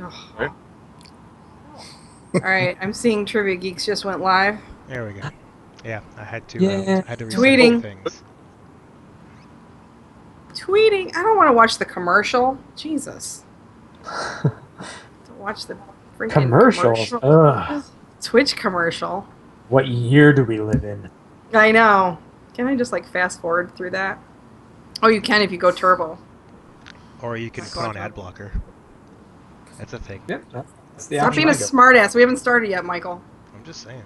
Ugh. Right? All right, I'm seeing Trivia Geeks just went live. There we go. Yeah, I had to Yeah. reset a few Tweeting. things. Tweeting. I don't want to watch the commercial. Jesus. To watch the freaking Commercials. commercial. Ugh. Twitch commercial. What year do we live in? I know. Can I just like fast forward through that? Oh, you can if you go turbo. Or you can My put on God. ad blocker. That's a thing. Yep, that's the Stop option being a I go. smartass. We haven't started yet, Michael. I'm just saying.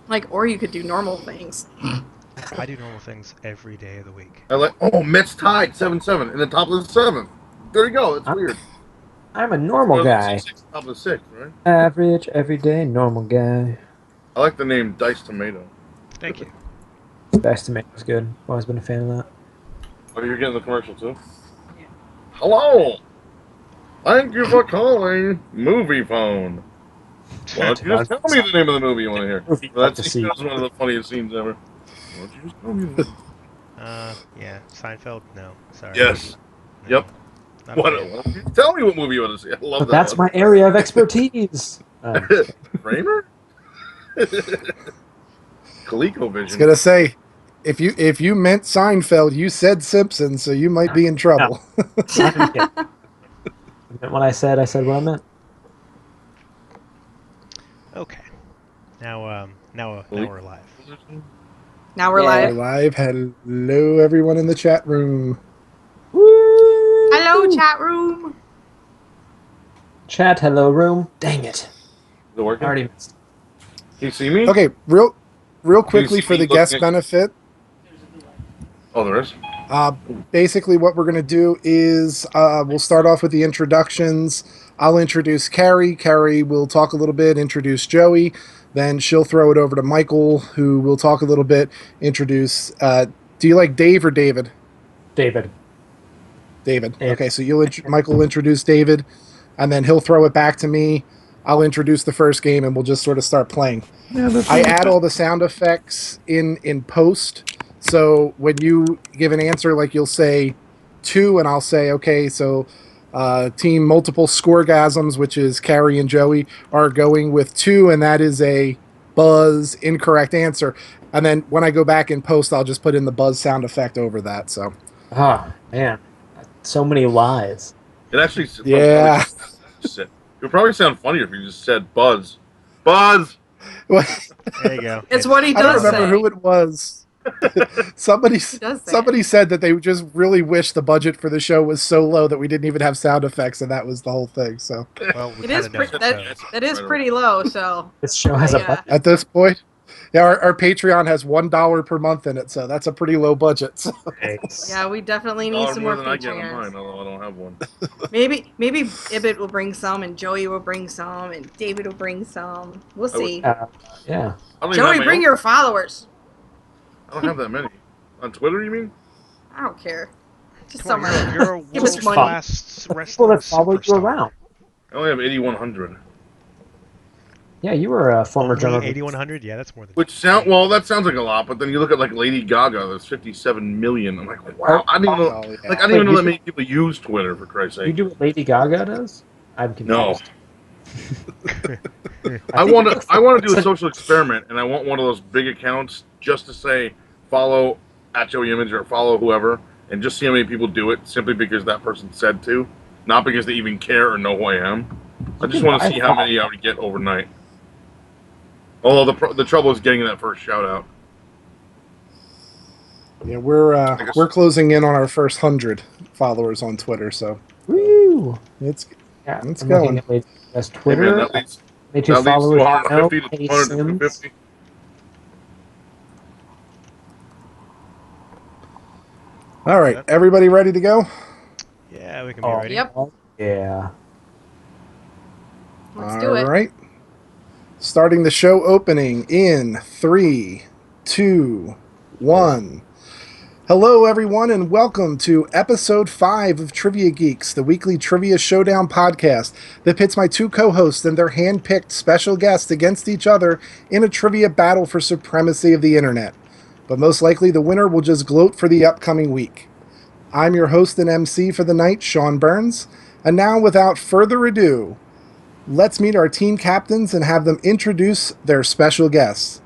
Like, or you could do normal things. I do normal things every day of the week. I like. Oh, Mets tied 7-7 in the top of the seventh. There you go. It's weird. I'm a normal guy. 6 top of the sixth, right? Average, everyday, normal guy. I like the name Dice Tomato. Thank you. Best to make was good. Always been a fan of that. Oh, you're getting the commercial too? Yeah. Hello. Thank you for calling Movie Phone. Why don't you just tell me the name of the movie you want to hear? That's one of the funniest scenes ever. Why don't you just tell me the name? Yeah. Seinfeld? No. Sorry. Yes. No. Yep. Not a What? fan. Tell me what movie you want to see. I love But that. that's my area of expertise. Kramer? ColecoVision. I was gonna say, if you meant Seinfeld, you said Simpson, so you might be in trouble. I meant what I said what I meant. Okay. Now we're live. Now we're Yeah. live. Live. Hello, everyone in the chat room. Woo! Hello, chat room. Chat, hello, room. Dang it. Is it working? I already missed. Can you see me? Okay, real quickly see for me the guest looking at- benefit. Oh, there is? Basically, what we're going to do is we'll start off with the introductions. I'll introduce Carrie. Carrie will talk a little bit, introduce Joey. Then she'll throw it over to Michael, who will talk a little bit, introduce. Do you like Dave or David? David. David. David. Okay, so Michael will introduce David, and then he'll throw it back to me. I'll introduce the first game, and we'll just sort of start playing. I add all the sound effects in post. So when you give an answer, like you'll say 2, and I'll say, okay, so team multiple scoregasms, which is Carrie and Joey, are going with 2, and that is a buzz incorrect answer. And then when I go back in post, I'll just put in the buzz sound effect over that. So Oh, man. So many lies. It actually. yeah. It would probably sound funnier if you just said Buzz. Buzz! Well, There you go. It's what he I don't does remember say. who it was. Somebody does say somebody said that they just really wish the budget for the show was so low that we didn't even have sound effects, and that was the whole thing. So Well, we It is kinda know, that is pretty low. So This show has a Yeah. budget. at this point, yeah, our Patreon has $1 per month in it, so that's a pretty low budget. So. yeah, we definitely need $1 some more more than I get on mine, Patreons. although I don't have one. Maybe Ibit will bring some, and Joey will bring some, and David will bring some. We'll see. Yeah. I don't even Joey, have my bring own. your followers. I don't have that many. On Twitter, you mean? I don't care. Just Come on, somewhere. you're a Give us money. world-class People wrestling that follow you superstar. around. I only have 8,100. Yeah, you were a former drummer. Only 8,100? Yeah, that's more than. Which sound well, that sounds like a lot, but then you look at like Lady Gaga, there's 57 million. I'm like, wow, I didn't even know. Oh, yeah. Like, I didn't even know that many people use Twitter, for Christ's You sake. do what Lady Gaga does? I'm No. confused. I think want it's- to. I want to do a social experiment, and I want one of those big accounts just to say follow at Joey Image or follow whoever, and just see how many people do it simply because that person said to, not because they even care or know who I am. I just want to see how many I would get overnight. Although the trouble is getting that first shout out. Yeah, we're closing in on our first 100 followers on Twitter, so Woo! it's Yeah, It's I'm going. looking at Lady Gaga's Hey, man, Twitter. that leads They to two followers. 150 to Hey 200 to Sims. 250. all right. Yep. Everybody ready to go? Yeah, we can be Oh, ready. Yep. Yeah. Let's do it. All right. Starting the show opening in 3, 2, 1. Hello, everyone, and welcome to episode 5 of Trivia Geeks, the weekly trivia showdown podcast that pits my 2 co-hosts and their hand-picked special guests against each other in a trivia battle for supremacy of the internet. But most likely, the winner will just gloat for the upcoming week. I'm your host and MC for the night, Sean Burns, And now, without further ado, let's meet our team captains and have them introduce their special guests.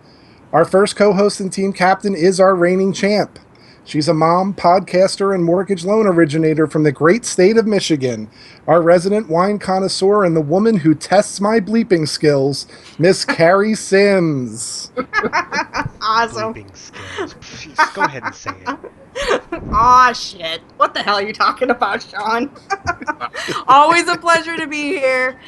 Our first co-host and team captain is our reigning champ. She's a mom, podcaster, and mortgage loan originator from the great state of Michigan. Our resident wine connoisseur and the woman who tests my bleeping skills, Miss Carrie Sims. Awesome. Bleeping skills. Jeez, go ahead and say it. Aw, shit. What the hell are you talking about, Sean? Always a pleasure to be here.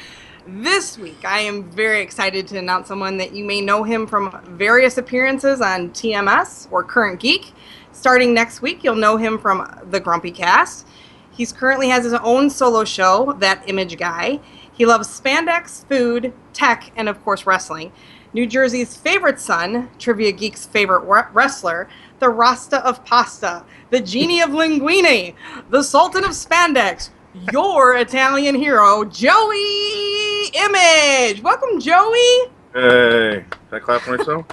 This week, I am very excited to announce someone that you may know him from various appearances on TMS or Current Geek. Starting next week, you'll know him from The Grumpy Cast. He's currently has his own solo show, That Image Guy. He loves spandex, food, tech, and of course wrestling. New Jersey's favorite son, Trivia Geek's favorite wrestler, the Rasta of Pasta, the Genie of Linguine, the Sultan of Spandex, your Italian hero, Joey Image. Welcome, Joey. Hey, can I clap for myself?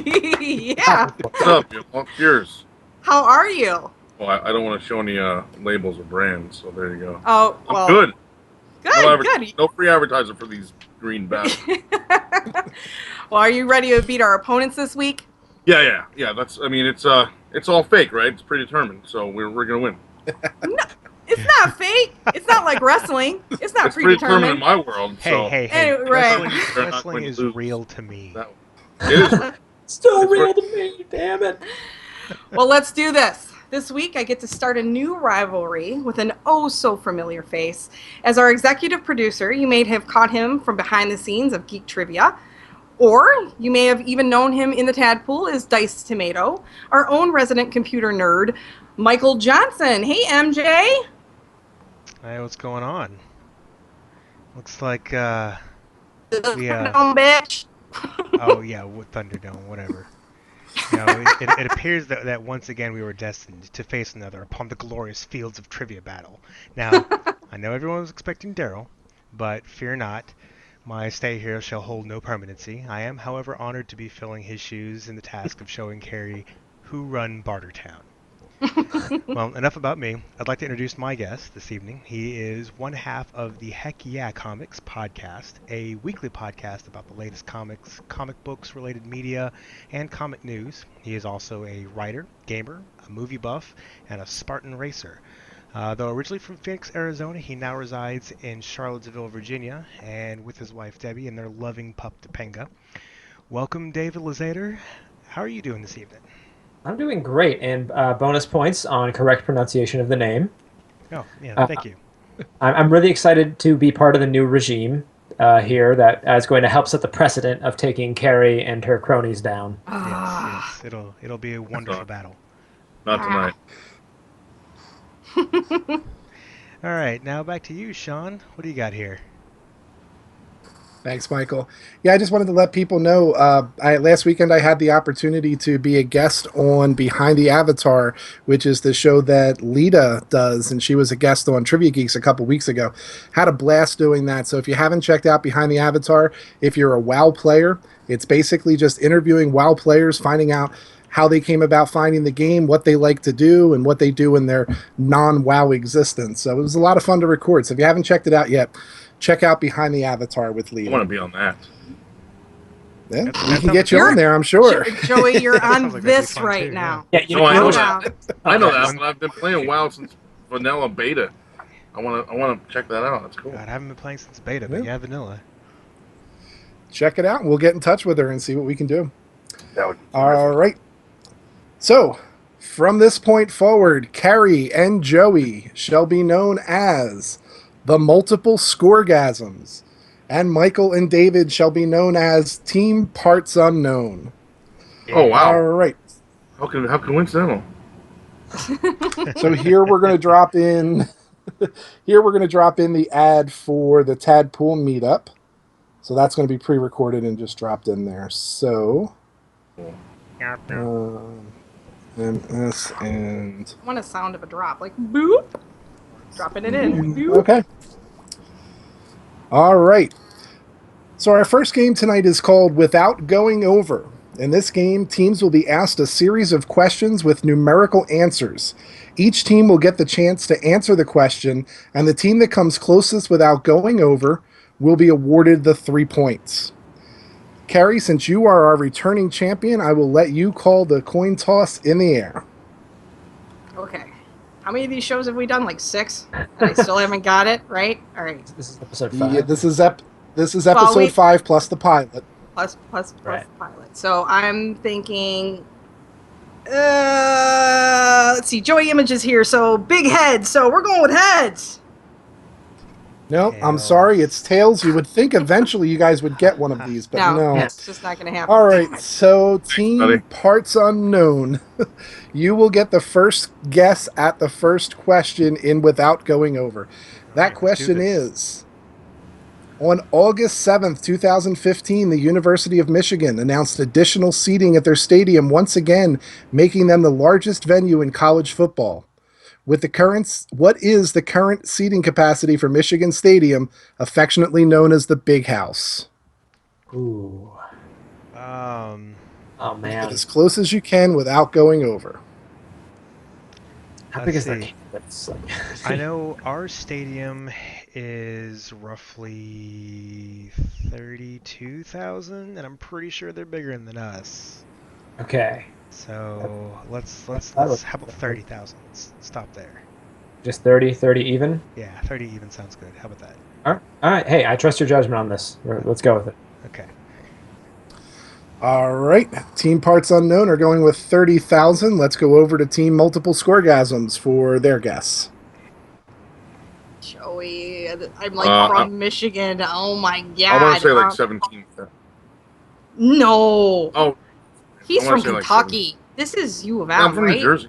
Yeah. What's up? All cheers. How are you? Well, I don't want to show any labels or brands, so there you go. Oh, well. I'm good. Good, good. No free advertising for these green bags. Well, are you ready to beat our opponents this week? Yeah. That's. I mean, it's all fake, right? It's predetermined, so we're gonna win. No, it's not fake. It's not like wrestling. It's not It's predetermined predetermined. in my world. so Hey. Anyway, right. They're not Wrestling going to is lose. real to me. It is. Still It's real to me, damn it. Well, let's do this. This week, I get to start a new rivalry with an oh-so-familiar face. As our executive producer, you may have caught him from behind the scenes of Geek Trivia, or you may have even known him in the tadpool as Dice Tomato, our own resident computer nerd, Michael Johnson. Hey, MJ. Hey, what's going on? Looks like, Dumb Yeah. bitch. oh yeah, Thunderdome, whatever. You know, it appears that once again we were destined to face another upon the glorious fields of trivia battle. Now, I know everyone was expecting Daryl, but fear not, my stay here shall hold no permanency. I am, however, honored to be filling his shoes in the task of showing Carrie who run Bartertown. Well, enough about me. I'd like to introduce my guest this evening. He is one half of the Heck Yeah Comics podcast, a weekly podcast about the latest comics, comic books related media, and comic news. He is also a writer, gamer, a movie buff, and a Spartan racer. Though originally from Phoenix, Arizona, he now resides in Charlottesville, Virginia, and with his wife Debbie and their loving pup Topanga. Welcome, David Lazader. How are you doing this evening? I'm doing great, and bonus points on correct pronunciation of the name. Oh, yeah, thank you. I'm really excited to be part of the new regime here that is going to help set the precedent of taking Carrie and her cronies down. Yes, it'll be a wonderful battle. Not tonight. All right, now back to you, Sean. What do you got here? Thanks, Michael. Yeah, I just wanted to let people know, last weekend I had the opportunity to be a guest on Behind the Avatar, which is the show that Lita does, and she was a guest on Trivia Geeks a couple weeks ago. Had a blast doing that, so if you haven't checked out Behind the Avatar, if you're a WoW player, it's basically just interviewing WoW players, finding out how they came about finding the game, what they like to do, and what they do in their non-WoW existence. So it was a lot of fun to record, so if you haven't checked it out yet, check out Behind the Avatar with Lita. I want to be on that. Yeah, That we can sounds get you like- on there, I'm sure. Joey, you're Sounds on like that'd be this fun right too, now. Yeah, you No, I know No that. doubt. I know Okay. that, but I've been playing WoW since vanilla beta. I want to check that out. That's cool. God, I haven't been playing since beta, but yeah, vanilla. Check it out, and we'll get in touch with her and see what we can do. That would be All right. So, from this point forward, Carrie and Joey shall be known as the Multiple Scoregasms, and Michael and David shall be known as Team Parts Unknown. Oh wow! All right. How coincidental? So here we're going to drop in. Here we're going to drop in the ad for the Tadpool meetup. So that's going to be pre-recorded and just dropped in there. So, MS and I want a sound of a drop, like boop. Dropping it in. Boop. okay. All right. So our first game tonight is called Without Going Over, In this game, teams will be asked a series of questions with numerical answers. Each team will get the chance to answer the question, and the team that comes closest without going over will be awarded the 3 points. Carrie, since you are our returning champion, I will let you call the coin toss in the air. Okay. How many of these shows have we done? Like 6? And I still haven't got it, right? All right. This is episode 5. Yeah, this is episode 5 plus the pilot. Plus Right. pilot. So I'm thinking. Let's see. Joey Image is here, so big head. So we're going with heads. No, I'm Tails. sorry, it's tails. You would think eventually you guys would get one of these, but no. It's just not going to happen. All right, so team buddy. parts unknown. You will get the first guess at the first question in without going over. That Let's do question this. is: on August 7th, 2015, the University of Michigan announced additional seating at their stadium once again, making them the largest venue in college football. What is the current seating capacity for Michigan Stadium, affectionately known as the Big House? Ooh. Oh Get man. as close as you can without going over. How big Let's is that? see. That's like I know our stadium is roughly 32,000, and I'm pretty sure they're bigger than us. Okay. So let's that was- how about 30,000? Let's stop there. Just 30 even? Yeah, 30 even sounds good. How about that? All right. Hey, I trust your judgment on this. Let's go with it. Okay. All right, Team Parts Unknown are going with 30,000. Let's go over to Team Multiple Scoregasms for their guess. Joey, I'm like from Michigan. Oh my god. I want to say like 17. No. Oh, He's I from wanna say like Kentucky. This is U of M, I'm from right? New Jersey.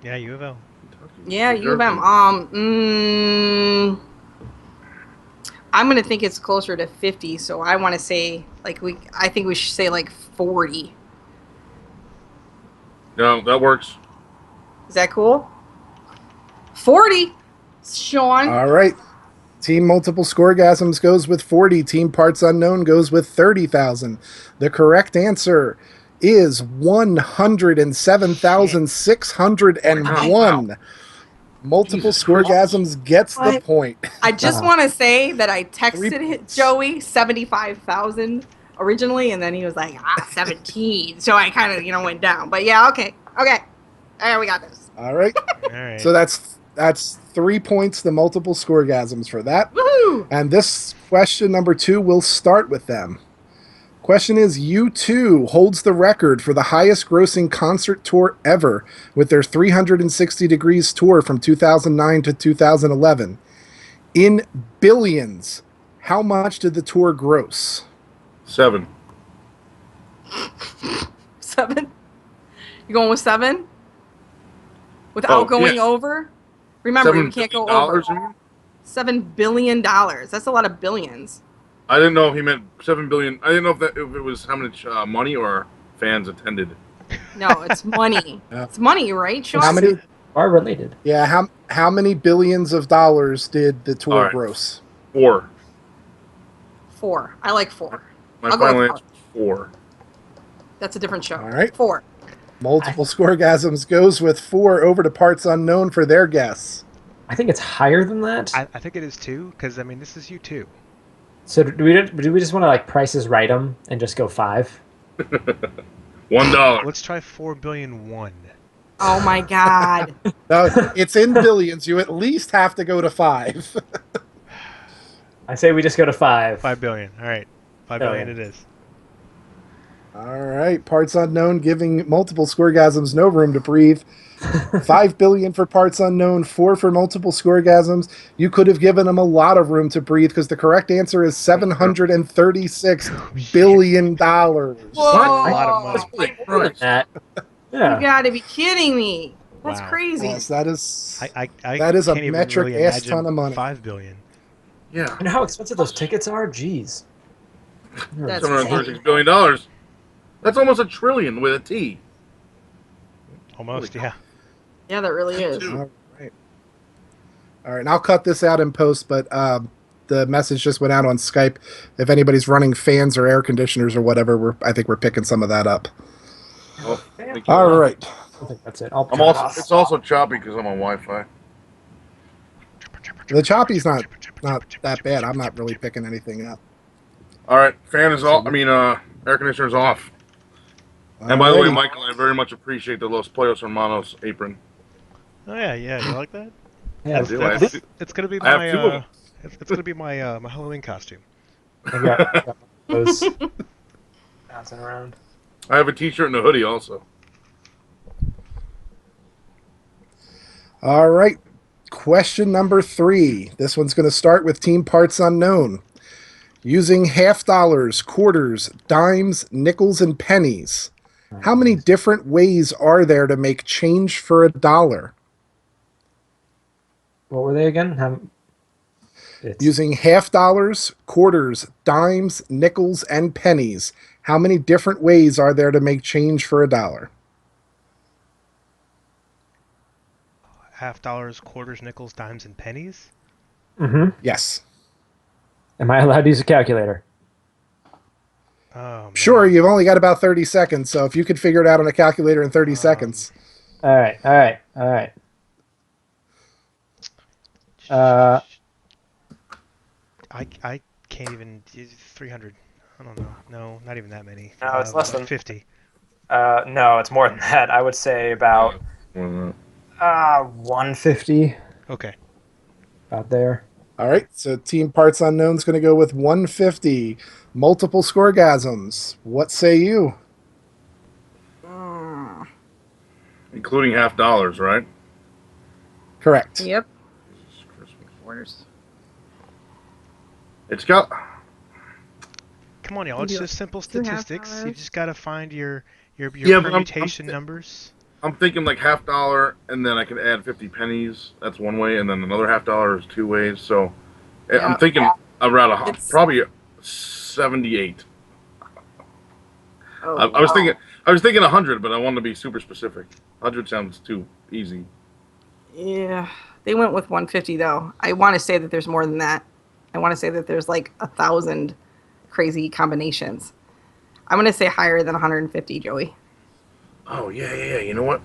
Yeah, U of L. Yeah, New U of M. Jersey. I'm gonna think it's closer to 50, so I want to say I think we should say like 40. No, that works. Is that cool? 40. Sean. All right, Team Multiple Scoregasms goes with 40. Team Parts Unknown goes with 30,000. The correct answer is 107,601. Multiple Jesus Scoregasms gets the What? point. I just want to say that I Three texted points. Joey 75,000 originally, and then he was like 17. So I kind of went down. But yeah, okay. All right, we got this. All right, All right. so that's 3 points to Multiple Scoregasms for that. Woohoo! And this question number 2 will start with them. Question is, U2 holds the record for the highest grossing concert tour ever with their 360 Degrees tour from 2009 to 2011. In billions, how much did the tour gross? 7. 7? You going with 7? Without Oh, going yeah. over? Remember, you $7 can't go billion, over. you mean? $7 billion. That's a lot of billions. I didn't know if he meant 7 billion. I didn't know if it was how much money or fans attended. No, it's money. Yeah. It's money, right, Sean? How many? Are related. Yeah, how many billions of dollars did the tour All right. gross? 4. 4. I like 4. My I'll go final with answer is 4. That's a different show. All right. 4. Multiple Scoregasms goes with 4 over to Parts Unknown for their guess. I think it's higher than that. I think it is too, because I mean this is U2. So do we just want to like prices right them and just go 5? $1. Let's try 4,000,000,001. Oh my God. No, it's in billions. You at least have to go to 5. I say we just go to 5. 5 billion. All right, 5 Oh, billion yeah. it is. All right, Parts Unknown giving Multiple Scoregasms no room to breathe. 5 billion for Parts Unknown, 4 for Multiple Scoregasms. You could have given them a lot of room to breathe because the correct answer is $736 billion. Whoa. A lot of money. More than that. You Yeah. gotta be kidding me. That's Wow. crazy. Yes, that is. I That is a can't even metric really ass imagine ton of money. 5 billion. Yeah. You know how expensive those tickets are? Jeez. That's $736 billion. That's almost $1 trillion with a T. Almost, Holy yeah. Yeah, that really is. Dude. All right. All right, and I'll cut this out in post, but the message just went out on Skype. If anybody's running fans or air conditioners or whatever, I think we're picking some of that up. Well, thank you. All right. I think that's it. I'll I'm turn it also. off. It's also choppy because I'm on Wi-Fi. The choppy's not that bad. I'm not really picking anything up. All right, fan is off. I mean, air conditioner's off. And by the way, Alrighty. Michael, I very much appreciate the Los Pollos Hermanos apron. Oh yeah, you like that? Yeah, do. I have two- It's gonna be I have my two of them. it's gonna be my my Halloween costume. I got those bouncing around. I have a T-shirt and a hoodie also. All right. Question number 3. This one's going to start with Team Parts Unknown. Using half dollars, quarters, dimes, nickels, and pennies, how many different ways are there to make change for a dollar? What were they again? It's, Using half dollars, quarters, dimes, nickels, and pennies, how many different ways are there to make change for a dollar? Half dollars, quarters, nickels, dimes, and pennies. Yes. Am I allowed to use a calculator? Oh, man. Sure, you've only got about 30 seconds, so if you could figure it out on a calculator in 30 seconds. All right. I can't even 300. I don't know. No, not even that many. No, it's less than 50. No, it's more than that. I would say about Mhm. 150, Okay. about there. All right, so Team Parts Unknown's going to go with 150. Multiple scoregasms. What say you? Including $half, right? Correct. Yep. Christmas. Quarters. It's got. Come on, y'all. It's You do just simple two half statistics. You dollars. just gotta find your Yeah, but I'm permutation numbers. I'm thinking like $half, and then I can add 50 pennies. That's one way, and then another $half is 2 ways. So Yeah. I'm thinking around It's- probably 78. Oh, I was thinking 100, but I wanted to be super specific. 100 sounds too easy. Yeah, they went with 150 though. I want to say that there's more than that. I want to say that there's like 1,000 crazy combinations. I'm gonna say higher than 150, Joey. Oh yeah. You know what?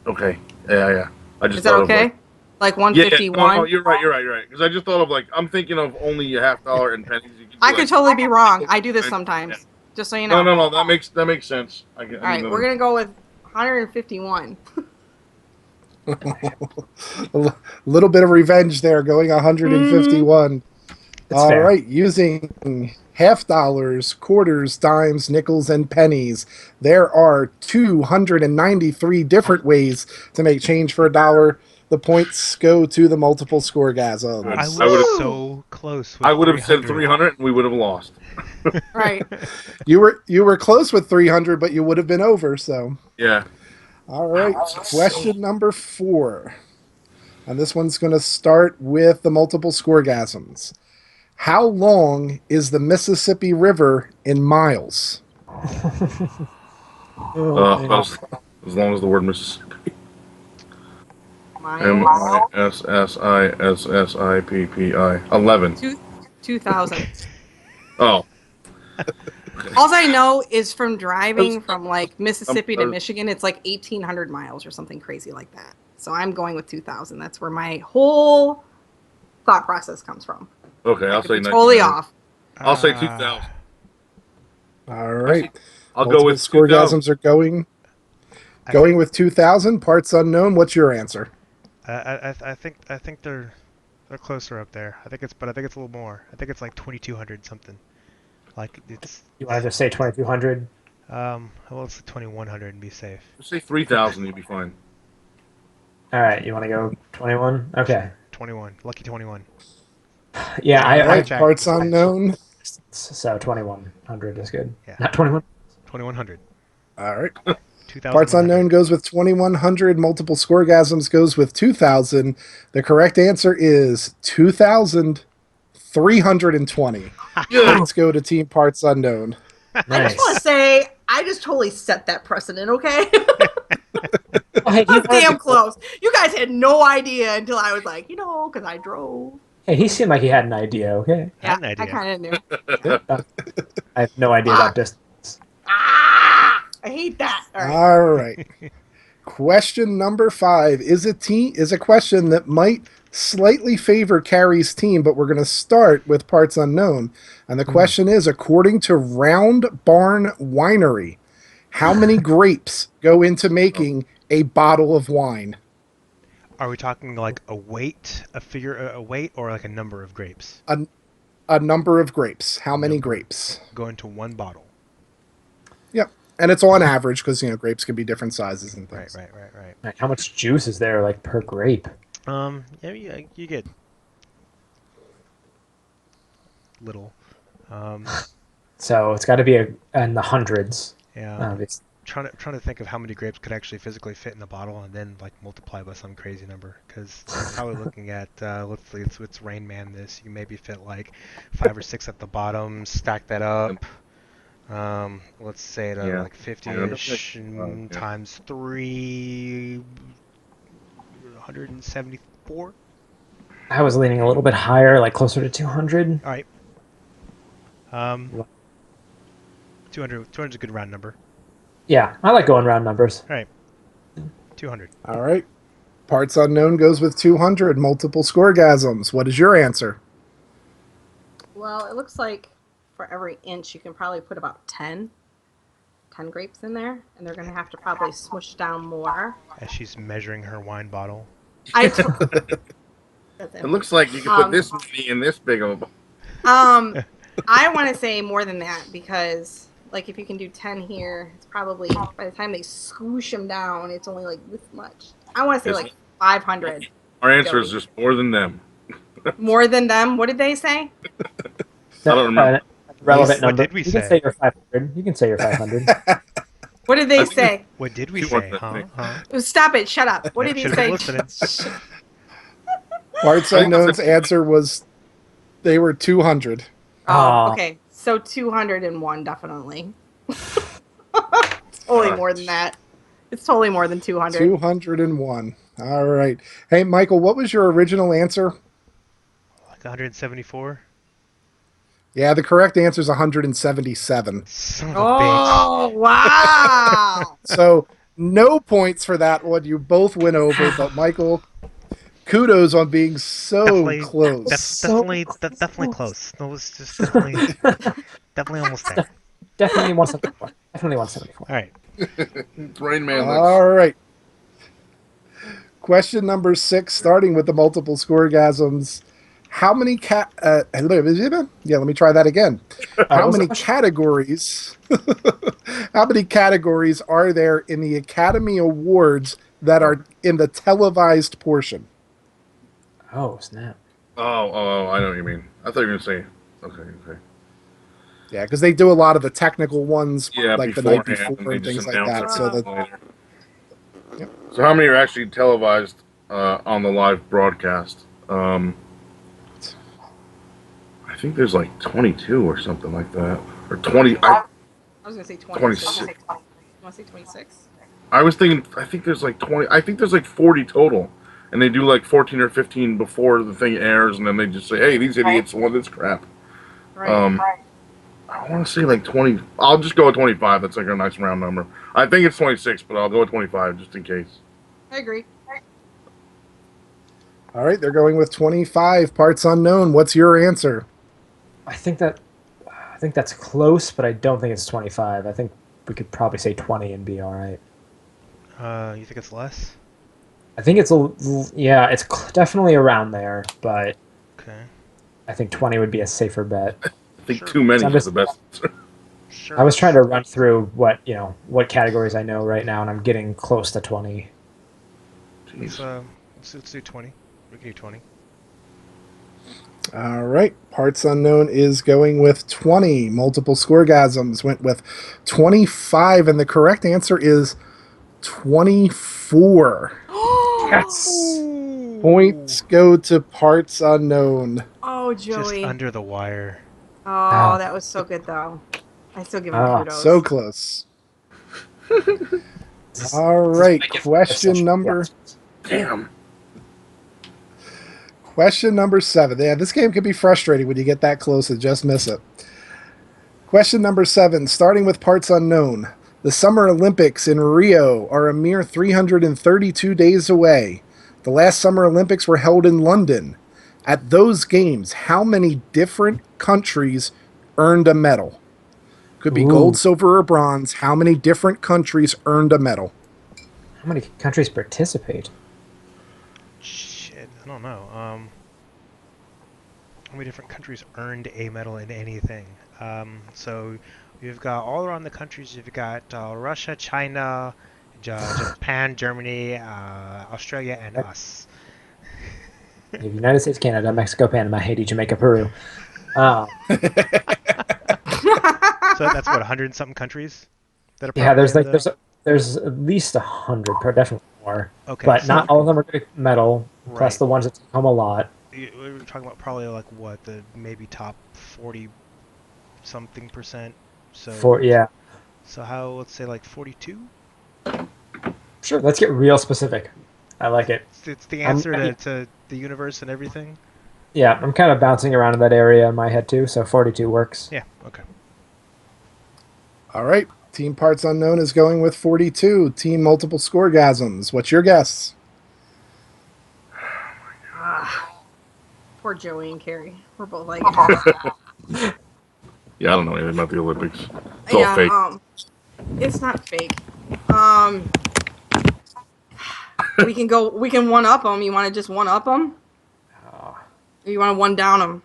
Okay. Yeah. I just Is that thought okay? of Like like, 151. no, you're right. Because I just thought of like I'm thinking of only a $half and pennies. You could do I like- could totally be wrong. I do this sometimes. Just so you know. No. That makes sense. All right, we're gonna go with 151. A little bit of revenge there, going 151. That's All fair. right, using half dollars, quarters, dimes, nickels, and pennies. There are 293 different ways to make change for a dollar. The points go to the multiple scoregasms. Good. I I was would've- so close. With I would have said 300. 300, and we would have lost. Right. You were close with 300, but you would have been over. So, Yeah. all right. Question number 4, and this one's going to start with the multiple scoregasms. How long is the Mississippi River in miles? As long as the word Mississippi. Miles. MISSISSIPPI. 11. 2,000. Oh. All I know is from driving from like Mississippi to um, Michigan, it's like 1,800 miles or something crazy like that. So I'm going with 2,000. That's where my whole thought process comes from. Okay, I I'll could say be totally 1900. off. I'll say Uh, 2,000. All right. I'll Multiple go with 2,000. scoregasms are going with 2,000. Parts unknown. What's your answer? I think they're closer up there. I think it's a little more. I think it's like 2,200 something. Like it's You want to just say 2,200? well, it's 2,100 and be safe. Say 3,000, you'll be fine. All right, you want to go 21? Okay. 21, lucky 21. Yeah, All right. checked. Parts unknown. So 2,100 is good. Yeah. Not 21. 2,100. All right. 2,100. Parts unknown goes with 2,100. Multiple scoregasms goes with 2,000. The correct answer is 2,320. Let's go to Team Parts Unknown. I Nice. just want to say, I just totally set that precedent, okay? Oh, hey, That's damn close. You guys had no idea until I was like, because I drove. Hey, he seemed like he had an idea. Okay, I had an I idea. kind of knew. I have no idea about distance. I hate that. All right. All right. Question number 5 is a question that might slightly favor Carrie's team, but we're going to start with parts unknown. And the question is, according to Round Barn Winery, how many grapes go into making a bottle of wine? Are we talking like a weight, a weight, or like a number of grapes? A number of grapes. How many Number. grapes? Go into one bottle. Yep. And it's on average because, grapes can be different sizes and things. Right. Like, how much juice is there, like, per grape? Yeah, you get little. So it's got to be in the hundreds. Yeah. Obviously. Trying to think of how many grapes could actually physically fit in the bottle, and then like multiply by some crazy number. Because you're probably looking at let's see, it's Rain Man. This you maybe fit like 5 or 6 at the bottom. Stack that up. Let's say to Yeah. like 50-ish Yeah. times 3, 174. I was leaning a little bit higher, like closer to 200. All right. 200 is a good round number. Yeah, I like going round numbers. 200. All right. Parts unknown goes with 200 multiple scoregasms. What is your answer? Well, it looks like for every inch, you can probably put about 10 grapes in there, and they're going to have to probably smush down more. As she's measuring her wine bottle. I t- It looks like you can put this many in this big of a. I want to say more than that because, like, if you can do 10 here, it's probably by the time they swoosh them down, it's only like this much. I want to say like 500. Our answer is just more than them. More than them? What did they say? I don't remember. Relevant What number. did we You say? can say you're 500. You can say you're 500. What did they I think say? What did we 200, say? I think. Huh? Stop it! Shut up! What did he Should've say? been listening. Parts I think unknown's that's- answer was they were 200. Oh, Aw. okay. So 201 definitely. Totally more than that. It's totally more than 200. 201. All right. Hey, Michael, what was your original answer? Like 174? Yeah, the correct answer is 177. Son of a bitch. Oh, wow. So no points for that one. You both went over, but Michael, kudos on being so Definitely- close. Definitely close. No, it's just definitely almost there. Definitely 174. Definitely 174. All right. It's Rain Man. All right. Question number 6, starting with the multiple scoregasms. How many yeah, let me try that again. How many categories? How many categories are there in the Academy Awards that are in the televised portion? Oh, snap. Oh, I know what you mean. I thought you were going to say. Okay. Yeah, because they do a lot of the technical ones, Yeah, like the night beforehand, before and they things just like that. announce So it that later. So how many are actually televised on the live broadcast? I think there's like 22 or something like that, or 20. I was going to say 20. 26. So you want to say 26? I was thinking. I think there's like 20. I think there's like 40 total, and they do like 14 or 15 before the thing airs, and then they just say, "Hey, these idiots want this crap." Right. I want to say like 20. I'll just go with 25. That's like a nice round number. I think it's 26, but I'll go with 25 just in case. I agree. all right, they're going with 25. Parts unknown. What's your answer? I think that's close, but I don't think it's 25. I think we could probably say 20 and be all right. You think it's less? I think it's it's definitely around there, but Okay. I think 20 would be a safer bet. I think Sure. too many I'm is just- the best. Sure. I was trying to run through what categories I know right now, and I'm getting close to 20. Let's, Jeez. let's do 20. We can do 20. All right, parts unknown is going with 20. Multiple scoregasms went with 25, and the correct answer is 24. Yes. Points go to parts unknown. Oh, Just Joey. under the wire. Oh, that was so good, though. I still give him kudos. So close. All right, question number Question number 7. Yeah, this game can be frustrating when you get that close and just miss it. Question number 7. Starting with parts unknown. The Summer Olympics in Rio are a mere 332 days away. The last Summer Olympics were held in London. At those games, how many different countries earned a medal? Could be Ooh. gold, silver, or bronze. How many different countries earned a medal? How many countries participate? Shit, I don't know. How many different countries earned a medal in anything? So you've got all around the countries. You've got Russia, China, Japan, Germany, Australia, and us. The United States, Canada, Mexico, Panama, Haiti, Jamaica, Peru. So that's what 100 and something countries that are Yeah, there's probably like in there's at least 100, definitely more. Okay, But so- not all of them are going to medal. Plus Right. the ones that take home a lot. we're talking about probably like what the maybe top 40 something percent. So Yeah, So how, let's say like 42? sure. Let's get real specific. I like it. It's the answer I mean- to the universe and everything. Yeah, I'm kind of bouncing around in that area in my head too. So 42 works. Yeah. Okay. All right. Team Parts Unknown is going with 42. Team Multiple Scoregasms. What's your guess? Poor Joey and Carrie. We're both like, Yeah, I don't know anything about the Olympics. It's all fake. it's not fake. We can one up them. You want to just one up them? Or you want to one down them?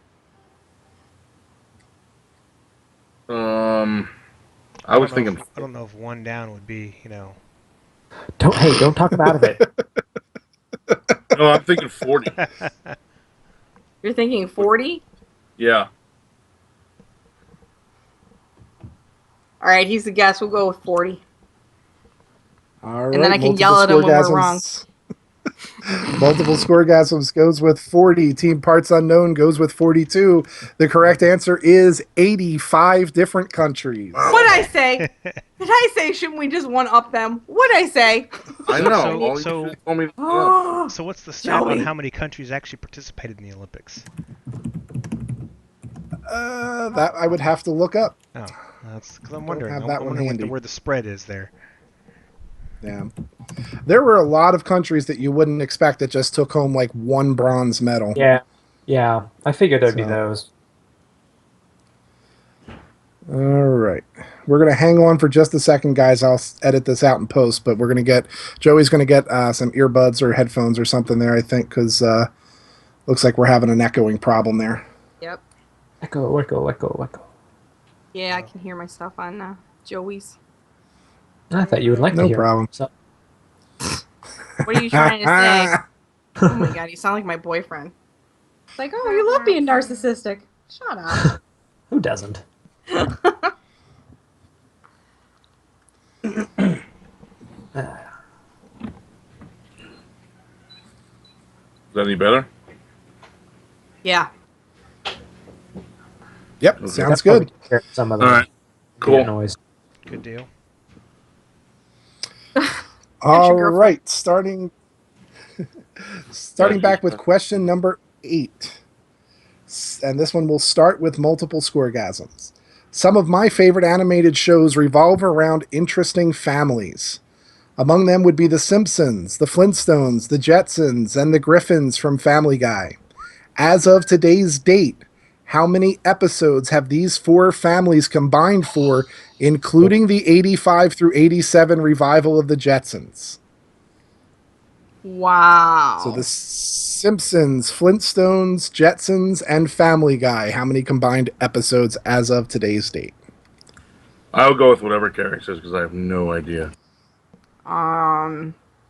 I was don't know thinking. if- I don't know if one down would be, Don't talk about it. No, I'm thinking 40. You're thinking 40? Yeah. All right, he's the guess. We'll go with 40. All right. And then I can yell at him when we're wrong. Multiple Scoregasms goes with 40. Team Parts Unknown goes with 42. The correct answer is 85 different countries. What'd I say? Did I say shouldn't we just one up them? What'd I say? I know. So- All so- you told me. To So what's the stat on Joey. how many countries actually participated in the Olympics? That I would have to look up. Oh, that's because I'm Don't wondering. have I'm that one wondering handy. where the spread is there. Yeah. There were a lot of countries that you wouldn't expect that just took home like one bronze medal. Yeah. I figured there'd be So- those. All right. We're going to hang on for just a second, guys. I'll edit this out in post, but Joey's going to get some earbuds or headphones or something there, I think, because looks like we're having an echoing problem there. Yep. Echo. Yeah, I can hear myself on Joey's. I thought you would like to No hear. problem. So, What are you trying to say? Oh my god, you sound like my boyfriend. It's like, oh, you love being narcissistic. Shut up. who doesn't? Is that any better? Yeah. Yep, Okay. sounds That's good. probably hear some of the All right. Cool. noise. Good deal. All girlfriend. right, starting back with question number 8. And this one will start with multiple scoregasms. Some of my favorite animated shows revolve around interesting families. Among them would be The Simpsons, The Flintstones, The Jetsons, and The Griffins from Family Guy. As of today's date, how many episodes have these 4 families combined for, including the 85 through 87 revival of The Jetsons? Wow. So The Simpsons, Flintstones, Jetsons, and Family Guy. How many combined episodes as of today's date? I'll go with whatever Carrie says because I have no idea.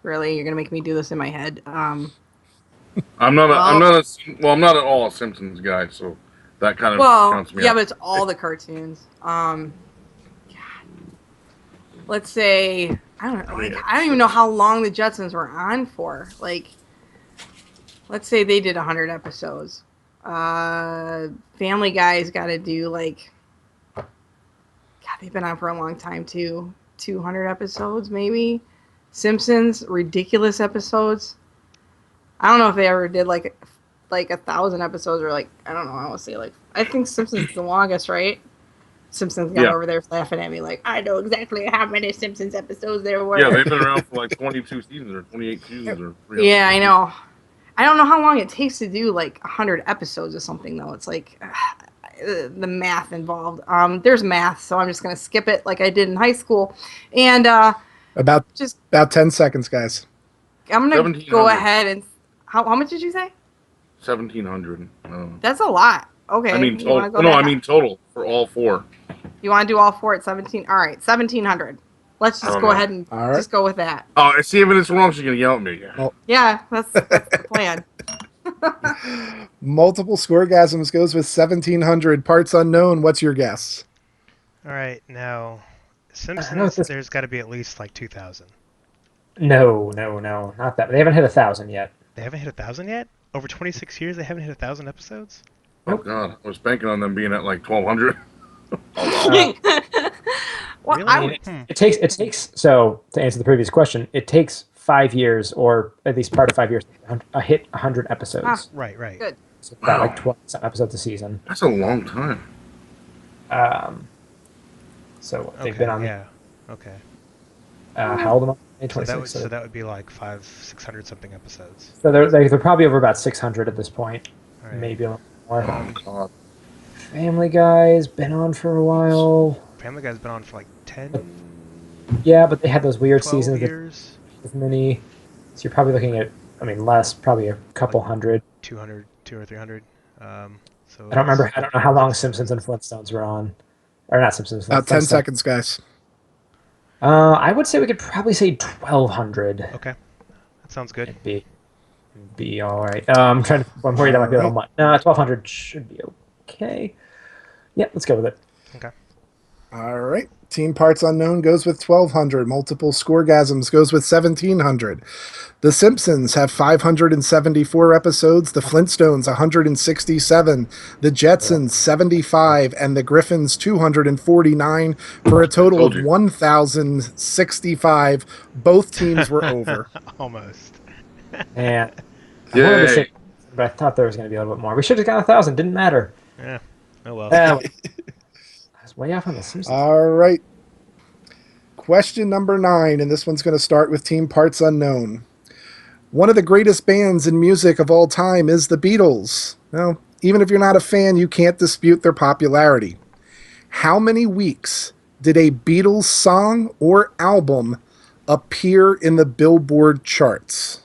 Really, you're gonna make me do this in my head. I'm not at all a Simpsons guy, so that kind of Well, counts me yeah, out. but it's all the cartoons. God. Let's say I don't know. Like, I don't even know how long the Jetsons were on for. Like, let's say they did 100 episodes. Family Guy's got to do like. God, they've been on for a long time too. 200 episodes, maybe. Simpsons, ridiculous episodes. I don't know if they ever did like like 1,000 episodes, or like I don't know. I want to say like I think Simpsons is the longest, right? Simpsons got Yeah. over there laughing at me like I know exactly how many Simpsons episodes there were. Yeah, they've been around for like 22 seasons or 28 seasons or 300 Yeah, I seasons. know. I don't know how long it takes to do like 100 episodes or something though. It's like the math involved. There's math, so I'm just gonna skip it like I did in high school, and About just 10 seconds, guys. I'm gonna 1700. go ahead and how much did you say? 1,700. That's a lot. Okay. I mean you wanna total. go No, that I high? mean total for all four. You want to do all four at 17? All right, 1,700. Let's I just don't go know. ahead and All right. just go with that. Oh, I see if it's wrong, she's gonna yell at me. Yeah, that's the plan. Multiple scoregasms goes with 1,700. Parts unknown. What's your guess? All right, now know Simpsons. this- There's got to be at least like 2,000. No, not that. They haven't hit 1,000 yet. They haven't hit 1,000 yet. Over 26 years, they haven't hit 1,000 episodes. Oh God, I was banking on them being at like 1,200. Well, Really? I I would, mean, it takes. So to answer the previous question, it takes 5 years, or at least part of 5 years, to hit 100 episodes. Ah. Right, right. Good. So about Wow. like 12 some episodes a season. That's a long time. So they've Okay, been on. yeah. Okay. How old am I? So 26. that would so that would be like 600 something episodes. So they're probably over about 600 at this point, All right. maybe a little more. Oh God. Family Guy's been on for a while. Family Guy's been on for like 10, Yeah, but they had those weird 12 seasons years. with many. So you're probably looking at, I mean, less, probably a couple hundred. 200, 200 or 300. So I don't remember. I don't know how long Simpsons and Flintstones were on, or not Simpsons. About 10 Flintstones. seconds, guys. I would say we could probably say 1,200. Okay, that sounds good. It'd be all right. I'm worried that might be a little much. No, 1,200 should be okay. Yeah, let's go with it. Okay. All right. Team Parts Unknown goes with 1,200. Multiple Scoregasms goes with 1,700. The Simpsons have 574 episodes. The Flintstones 167. The Jetsons 75, and the Griffins 249 for a total Told of you. 1,065. Both teams were over. Almost. And I wanted to Yay. say, but I thought there was going to be a little bit more. We should have got 1,000. Didn't matter. Yeah. Oh well. I was way off on the Simpsons. All right. Question number 9, and this one's going to start with Team Parts Unknown. One of the greatest bands in music of all time is the Beatles. Now, even if you're not a fan, you can't dispute their popularity. How many weeks did a Beatles song or album appear in the Billboard charts?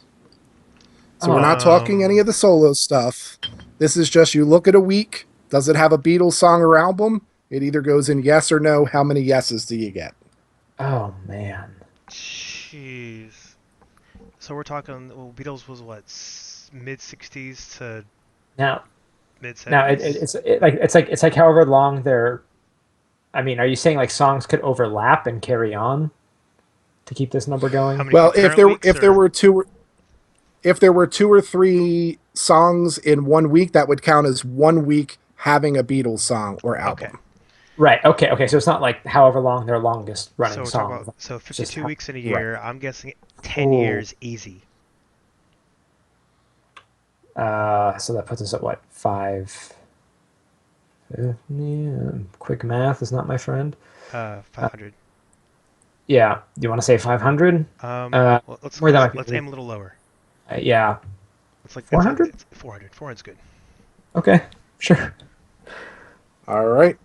So we're not talking any of the solo stuff. This is just you look at a week. Does it have a Beatles song or album? It either goes in yes or no. How many yeses do you get? Oh man. Jeez. So we're talking. Well, Beatles was what, mid '60s to Now, mid '70s. now it's like however long they're. I mean, are you saying like songs could overlap and carry on to keep this number going? How many Well, if concurrent there weeks, were two or three songs in 1 week, that would count as 1 week having a Beatles song or album. Okay. Right. Okay. So it's not like however long their longest running So we're song. talking about 52 just how- weeks in a right. year. I'm guessing 10 Oh. years easy. So that puts us at what, 5? Quick math is not my friend. 500. Yeah. Do you want to say 500? Well, let's where that might be let's really- aim a little lower. Yeah. It's like 400? 400. 400's good. Okay. Sure. All right.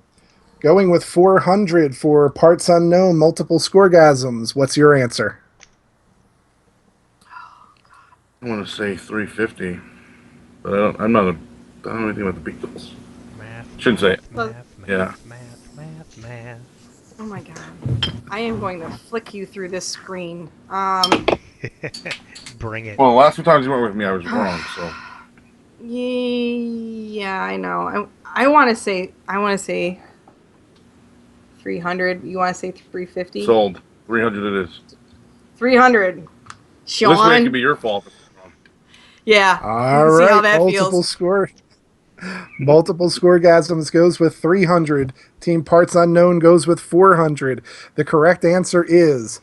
Going with 400 for Parts Unknown, multiple scoregasms. What's your answer? I want to say 350, but I don't know anything about the Beatles. Math. Shouldn't say it. Math. Yeah. Math. oh my god. I am going to flick you through this screen. Bring it. Well, the last two times you went with me, I was wrong. So Yeah, I know. I want to say 300. You want to say 350? sold. 300 it is. 300. This way it Sean. could be your fault. Yeah. All see right. how that multiple feels. Multiple scoregasms goes with 300. Team Parts Unknown goes with 400. The correct answer is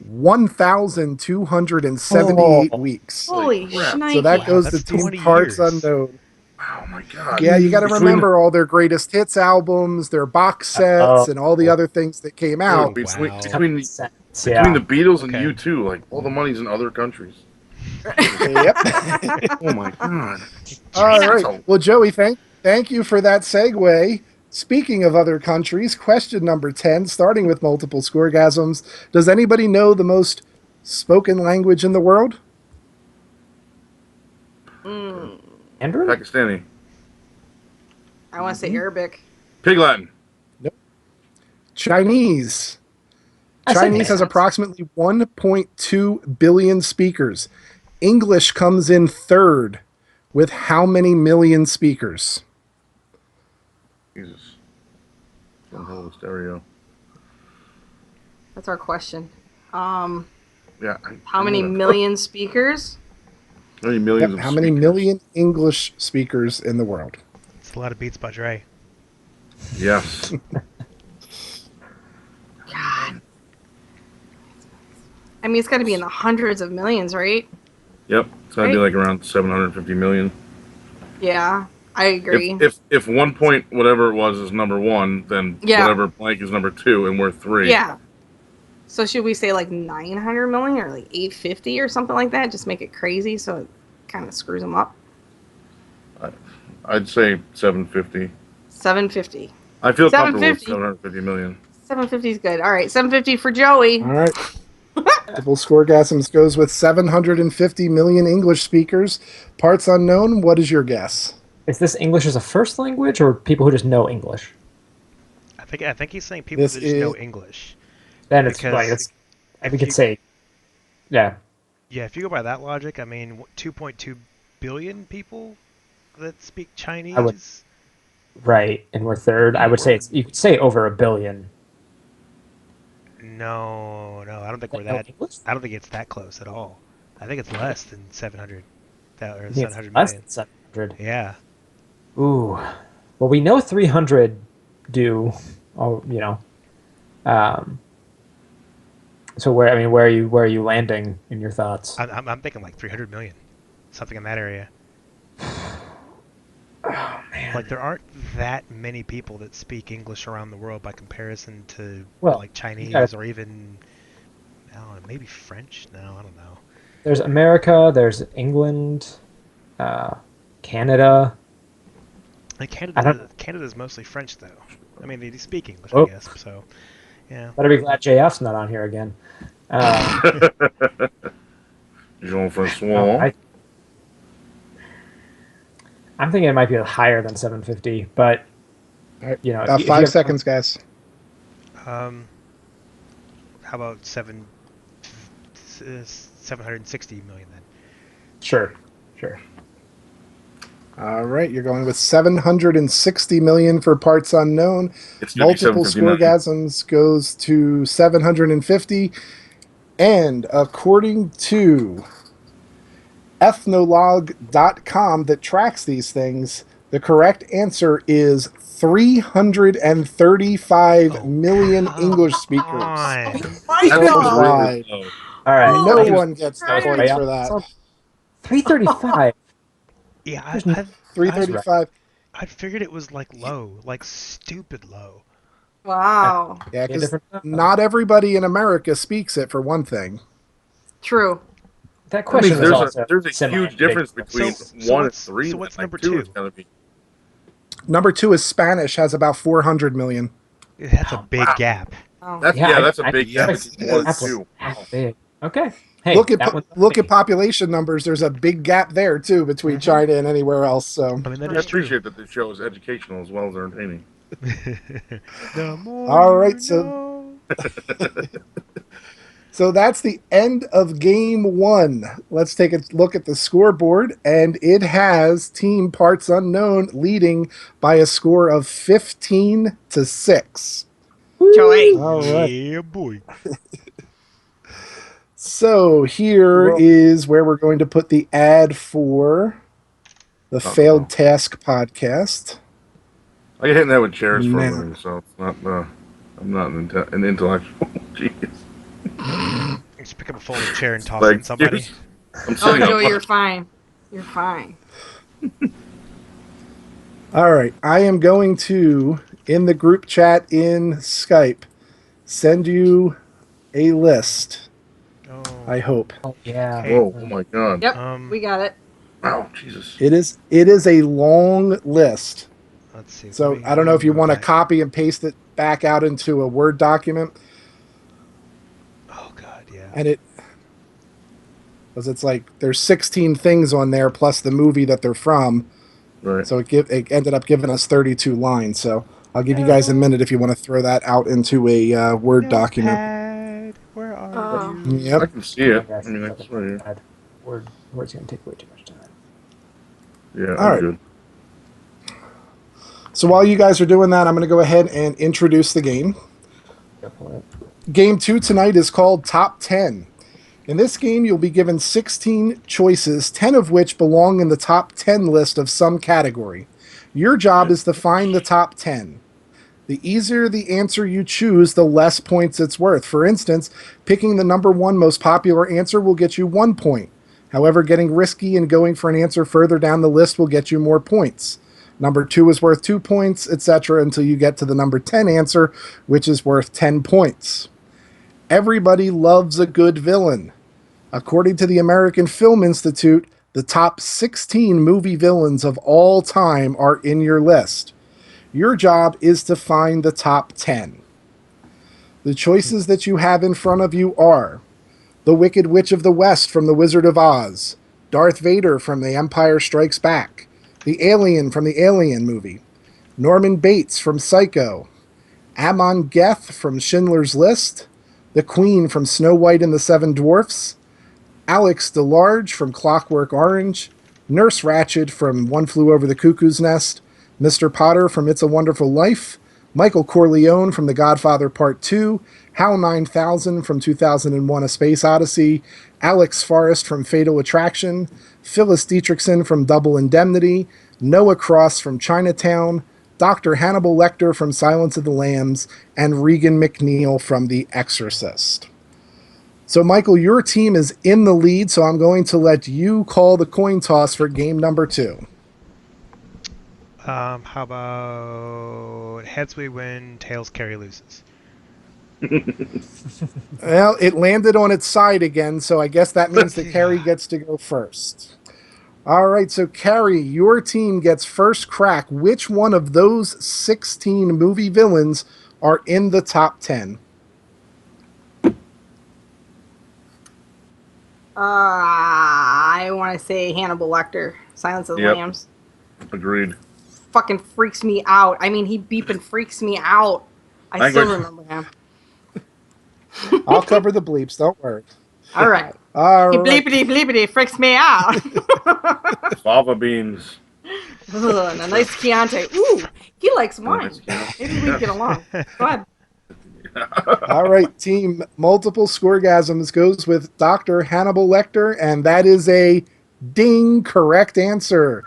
1,278 Oh. weeks. Holy crap. shnikes. So that Wow, goes that's to Team 20 Parts years. Unknown. Oh my god. Yeah, you got to Between- remember all their greatest hits albums, their box sets, and all the other things that came out. Between, Wow. between, Sense, between the Beatles and Okay. U2, like all the money's in other countries. Yep. Oh my god. All That's right. Well, Joey, thank you for that segue. Speaking of other countries, question number 10, starting with multiple scoregasms. Does anybody know the most spoken language in the world? Andrew? Pakistani. I want to say Arabic. Pig Latin. Chinese. I said Chinese has that. approximately 1.2 billion speakers. English comes in third with how many million speakers? Jesus. Some whole stereo. That's our question. Yeah. How many million speakers? How many millions Yep, of how many speakers? million English speakers in the world? It's a lot of Beats by Dre. Yes. God. I mean, it's got to be in the hundreds of millions, right? Yep. It's gonna be Right. like around 750 million. Yeah, I agree. If 1 point whatever it was is number one, then Yeah. whatever blank is number two, and we're three. Yeah. So should we say like 900 million or like 850 or something like that? Just make it crazy so it kind of screws them up. I'd say 750. 750. I feel comfortable with 750. 750 million. 750 is good. All right, 750 for Joey. All right. Multiple scoregasms goes with 750 million English speakers. Parts unknown. What is your guess? Is this English as a first language or people who just know English? I think he's saying people This that just know is- English. Then it's Because like it's. I we could you- say, yeah. Yeah, if you go by that logic, I mean, 2.2 billion people that speak Chinese. I would- Right, and we're third. I would say it's. You could say over a billion. No, I don't think we're Know that. English? I don't think it's that close at all. I think it's less than 700. Or I think 700 it's less million. than 700. Yeah. Ooh, well, we know 300 do. Oh, you know. So where are you landing in your thoughts? I'm thinking like 300 million, something in that area. Oh man. Like there aren't that many people that speak English around the world by comparison to Well, like Chinese gotta- or even I don't know, maybe French. No, I don't know. There's America. There's England, Canada. Like I Canada's mostly French though. I mean, they do speak English, Oh. I guess. So, yeah. Better be glad JF's not on here again. Jean-Francois. I'm thinking it might be higher than 750, but All right. you know, if 5 you- seconds, guys. How about 760 million then? Sure. All right, you're going with 760 million for parts unknown. It's gonna be Multiple 759. scoregasms goes to 750. And according to ethnologue.com that tracks these things, the correct answer is 335 million English speakers. On. My That's God. Right. really low. All right. Oh, No Thank you. one gets the Right. points for that. 335. Yeah, There's I've 335. I figured it was like low, like stupid low. Wow. Yeah, Yeah, because different- not everybody in America speaks it, for one thing. True. That I question mean, is there's also a huge semi-big. difference between So 1 and what's- 3. so what's then, like, number 2 is two? gonna be. Number 2 is Spanish, has about 400 million. That's a big gap. Oh. That's Yeah, that's a I- big I- gap. I- It's Yeah, 1 and that's- 2. That's big. Okay. Hey, look at that one's look at me. population numbers. There's a big gap there too between China and anywhere else. So I mean, that I is true. appreciate that this show is educational as well as entertaining. The more All right, you so- know. so that's the end of game 1. Let's take a look at the scoreboard, and it has Team Parts Unknown leading by a score of 15-6. Joey. All right. Yeah, boy. So here Well- is where we're going to put the ad for the Failed Task podcast. I get hit in that with chairs for a Man. living, so it's not. I'm not an intellectual genius. Just pick up a folding chair and toss it Like, at somebody. I'm Oh, sitting up. Joey, you're fine. You're fine. All right. I am going to, in the group chat in Skype, send you a list. Oh. I hope. Oh yeah. Hey. Whoa! Oh my God! Yep, Um, we got it. Wow! Jesus! It is a long list. Let's see. So I don't know if you want to to. copy and paste it back out into a Word document, Oh God, yeah. and because it's like there's 16 things on there plus the movie that they're from. Right. So it ended up giving us 32 lines. So I'll give you guys a minute if you want to throw that out into a Word document. Notepad, where Oh. are you? Yep. I can see it. I I mean, guess that's right here. bad. Word's gonna take way too much time. Yeah, All I'm right. good. So while you guys are doing that, I'm going to go ahead and introduce the game. Go for it. Game 2 tonight is called Top 10. In this game, you'll be given 16 choices, 10 of which belong in the top 10 list of some category. Your job is to find the top 10. The easier the answer you choose, the less points it's worth. For instance, picking the number 1 most popular answer will get you 1 point. However, getting risky and going for an answer further down the list will get you more points. Number 2 is worth 2 points, etc., until you get to the number 10 answer, which is worth 10 points. Everybody loves a good villain. According to the American Film Institute, the top 16 movie villains of all time are in your list. Your job is to find the top 10. The choices that you have in front of you are The Wicked Witch of the West from The Wizard of Oz, Darth Vader from The Empire Strikes Back, the Alien from the Alien movie, Norman Bates from Psycho, Amon Geth from Schindler's List, the Queen from Snow White and the Seven Dwarfs, Alex DeLarge from Clockwork Orange, Nurse Ratched from One Flew Over the Cuckoo's Nest, Mr. Potter from It's a Wonderful Life, Michael Corleone from The Godfather Part 2, Hal 9000 from 2001 A Space Odyssey, Alex Forrest from Fatal Attraction, Phyllis Dietrichson from Double Indemnity, Noah Cross from Chinatown, Dr. Hannibal Lecter from Silence of the Lambs, and Regan McNeil from The Exorcist. So, Michael, your team is in the lead, so I'm going to let you call the coin toss for game number 2. How about heads we win, tails Carrie loses? Well, it landed on its side again, so I guess that means that Carrie gets to go first. All right, so Carrie, your team gets first crack. Which one of those 16 movie villains are in the top 10? I want to say Hannibal Lecter, Silence of the Yep. Lambs. Agreed. Fucking freaks me out. I mean, he beeping freaks me out. I I still got- remember him. I'll cover the bleeps, don't worry. All right. All He right. bleepity bleepity freaks me out. Fava beans. Ugh, and a nice Chianti. Ooh, he likes wine. Nice Chianti. Maybe we can get along. Go ahead. All right, team multiple scoregasms goes with Dr. Hannibal Lecter, and that is a ding correct answer.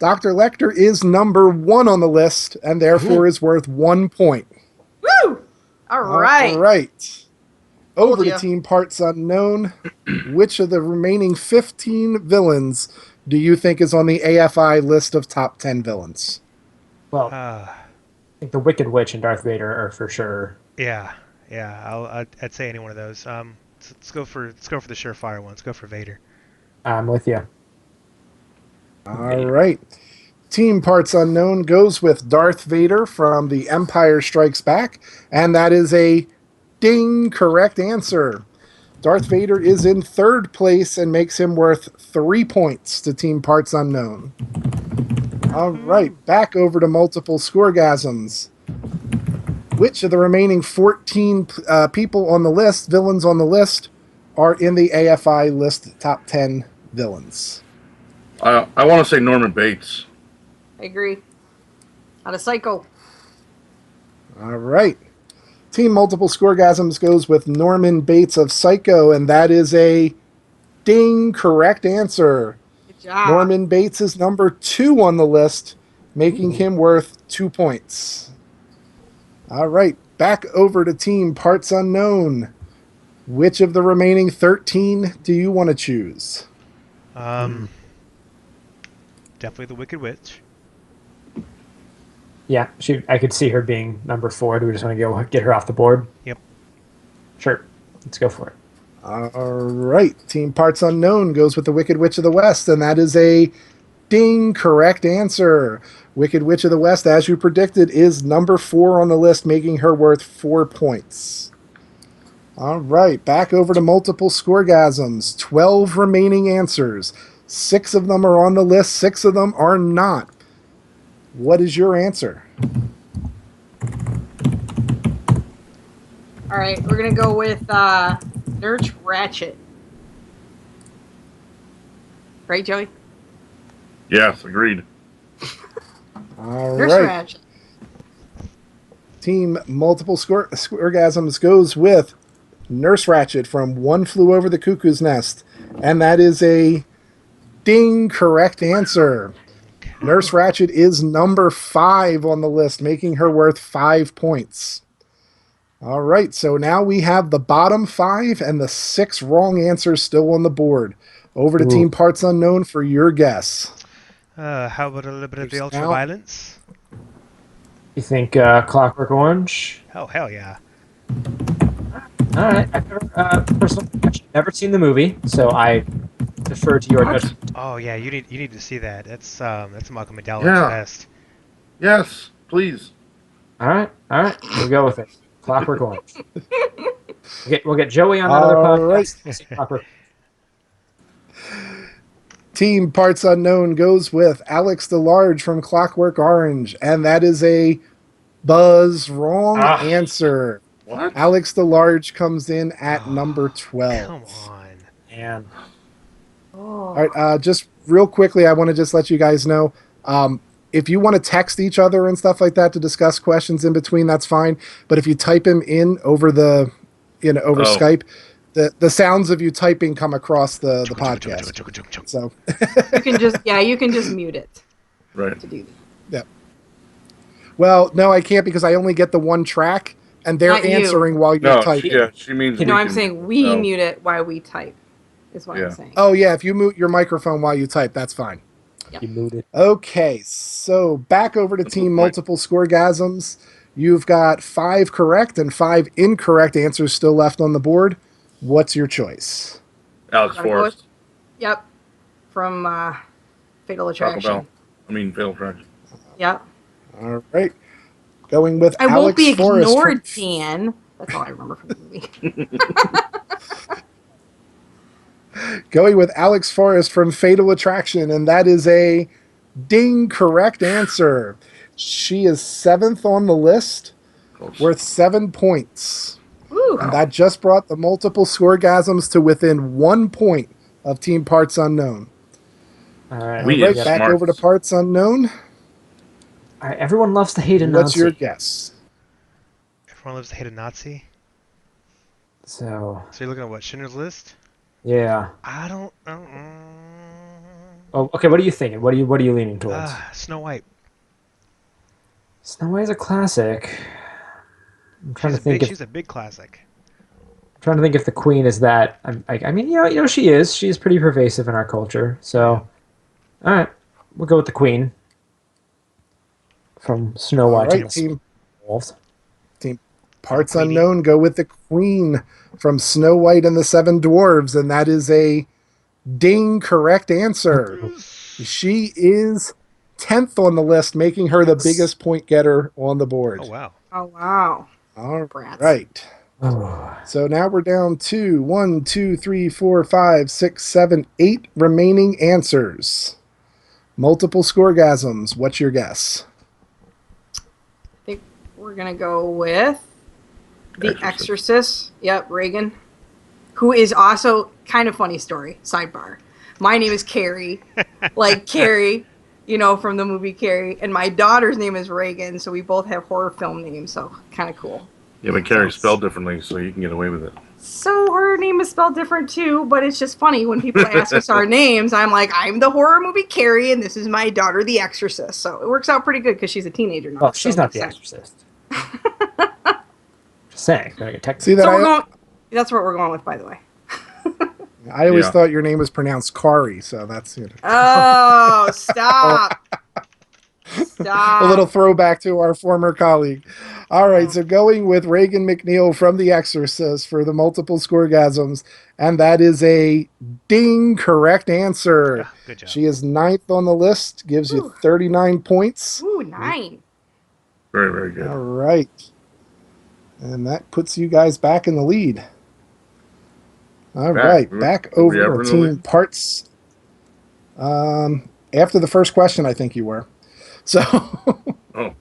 Dr. Lecter is number 1 on the list, and therefore is worth 1 point. Woo! All right. All right. Over Told to ya. Team Parts Unknown. Which of the remaining 15 villains do you think is on the AFI list of top 10 villains? Well, Uh, I think the Wicked Witch and Darth Vader are for sure. yeah. I'd say any one of those. Let's go for the surefire one. Let's go for Vader. I'm with you. All right. Team Parts Unknown goes with Darth Vader from The Empire Strikes Back, and that is a ding correct answer. Darth Vader is in 3rd place and makes him worth 3 points to Team Parts Unknown. All right, back over to multiple scoregasms. Which of the remaining 14 people on the list, villains on the list, are in the AFI list top 10 villains? I want to say Norman Bates. I agree. Out of Psycho. All right. Team Multiple Scoregasms goes with Norman Bates of Psycho, and that is a ding correct answer. Good job. Norman Bates is number 2 on the list, making him worth 2 points. All right, back over to Team Parts Unknown. Which of the remaining 13 do you want to choose? Definitely the Wicked Witch. Yeah, I could see her being number 4. Do we just want to go get her off the board? Yep. Sure. Let's go for it. All right. Team Parts Unknown goes with the Wicked Witch of the West, and that is a ding correct answer. Wicked Witch of the West, as you predicted, is number 4 on the list, making her worth 4 points. All right, back over to multiple scoregasms. 12 remaining answers. 6 of them are on the list, 6 of them are not. What is your answer? All right, we're gonna go with Nurse Ratchet. Right, Joey? Yes, agreed. All Nurse right. Ratchet. Team Multiple Scoregasms goes with Nurse Ratchet from One Flew Over the Cuckoo's Nest. And that is a ding correct answer. Nurse Ratchet is number 5 on the list, making her worth 5 points. All right, so now we have the bottom 5 and the 6 wrong answers still on the board. Over to Ooh. Team Parts Unknown for your guess. How about a little bit of the There's ultra violence? You think Clockwork Orange? Oh, hell yeah. All right. I've personally actually never seen the movie, so I defer to your judgment. Oh yeah, you need to see that. That's Malcolm McDowell's Yeah. best. Yes, please. All right. We'll go with it. Clockwork Orange. We'll get Joey on another All podcast. right. We'll see Clockwork. Team Parts Unknown goes with Alex DeLarge from Clockwork Orange, and that is a buzz wrong answer. What? Alex DeLarge comes in at number 12. Come on. And Oh. All right, just real quickly, I want to just let you guys know, if you want to text each other and stuff like that to discuss questions in between, that's fine. But if you type them in over over Oh. Skype, the sounds of you typing come across the podcast. So you can just mute it Right. to do that. Well, no, I can't because I only get the one track, and they're Not you. answering while you're No, typing. she means. No, we I'm can- saying we no. mute it while we type. Is what Yeah. I'm saying. Oh yeah, if you mute your microphone while you type, that's fine. you moved it. Okay, so back over to Team point. Multiple Scoregasms. You've got 5 correct and 5 incorrect answers still left on the board. What's your choice? Alex Wanna go Forrest. Yep. From Fatal Taco Attraction. Bell. I mean, Fatal Attraction. Yep. All right, going with I Alex won't be Forrest ignored, from- Dan. That's all I remember from the movie. Going with Alex Forrest from Fatal Attraction, and that is a ding correct answer. She is 7th on the list, Close. worth 7 points. Woo. And that just brought the Multiple Scoregasms to within 1 point of Team Parts Unknown. All right. We All right, is back smart. over to Parts Unknown. All right. Everyone loves to hate a What's Nazi. your guess? Everyone loves to hate a Nazi. So So you're looking at what, Schindler's List? yeah. I don't. Oh, okay. What are you thinking? What are you leaning towards? Snow White. Snow White is a classic. I'm trying to think if She's a big classic. trying to think if the Queen is that. I mean, you know, she is. She's pretty pervasive in our culture. So, all right, we'll go with the Queen from Snow All White right, and the Team Wolves. Parts Queenie. Unknown, go with the Queen from Snow White and the Seven Dwarves, and that is a ding correct answer. She is 10th on the list, making her the biggest point getter on the board. Oh wow. Oh wow. All Brats. right. Oh, So now we're down to 1, 2, 3, 4, 5, 6, 7, 8 remaining answers. Multiple scoregasms. What's your guess? I think we're gonna go with the Exorcist. Yep, Reagan. Who is also kind of funny story. Sidebar. My name is Carrie, like Carrie, from the movie Carrie, and my daughter's name is Reagan. So we both have horror film names. So kind of cool. Yeah, but Carrie's spelled differently, so you can get away with it. So her name is spelled different too, but it's just funny when people ask us our names. I'm like, I'm the horror movie Carrie, and this is my daughter, the Exorcist. So it works out pretty good because she's a teenager now. well, so she's it not the makes sense. Exorcist. Just saying. Gotta get technical. See that So we're I, going. That's what we're going with, by the way. I always Yeah. thought your name was pronounced Kari, so that's Oh, stop! Stop. A little throwback to our former colleague. All right, so going with Reagan McNeil from The Exorcist for the multiple scoregasms, and that is a ding correct answer. Ah, good job. She is ninth on the list, gives you Ooh. 39 points. Ooh, 9. Very, very good. All right. And that puts you guys back in the lead. All right, back Were we over ever to in the Team lead? Parts. After the first question, I think you were. So, Oh,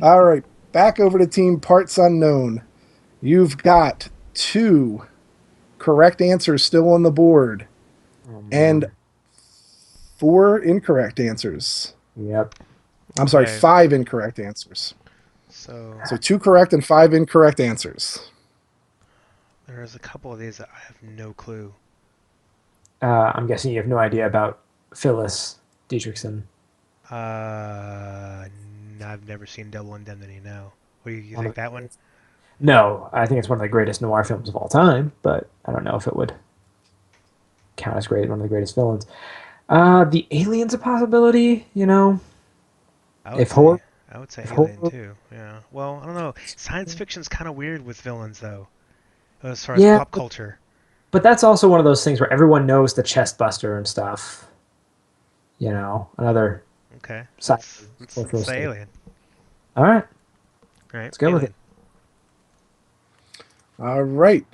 all right, back over to Team Parts Unknown. You've got 2 correct answers still on the board and 4 incorrect answers. Yep. I'm sorry, Okay. 5 incorrect answers. So So 2 correct and 5 incorrect answers. there's a couple of these that I have no clue. I'm guessing you have no idea about Phyllis Dietrichson. I've never seen Double Indemnity. No. What do you One think of- that one? No, I think it's one of the greatest noir films of all time, but I don't know if it would count as one of the greatest villains. The Alien's a possibility, you know. I would If say, horror- I would say if Alien horror- too. Yeah. Well, I don't know. Science fiction's kind of weird with villains though, as far as Yeah, pop culture. But that's also one of those things where everyone knows the chest buster and stuff. You know, another Okay. sci- Let's cultural say state. Alien. All right, All right. let's go with Alien. it. All right.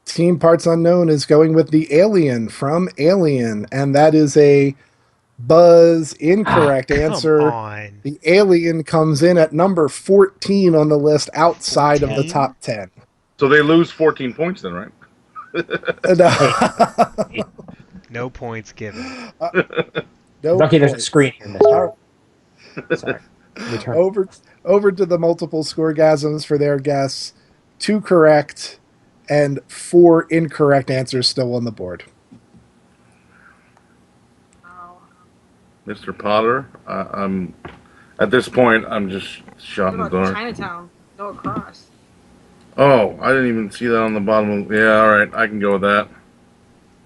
Team Parts Unknown is going with the Alien from Alien, and that is a buzz incorrect Come answer. on. The Alien comes in at number 14 on the list outside of the 14? top 10. so they lose 14 points then, right? No points given. No Lucky there's a points. screen here, mister. Sorry. Return. Over to the multiple scoregasms for their guess. 2 correct and 4 incorrect answers still on the board. Wow. Mr. Potter, I'm at this point. I'm just shot in What the about dark. Chinatown? Noah Cross. Oh, I didn't even see that on the bottom. Yeah, all right, I can go with that.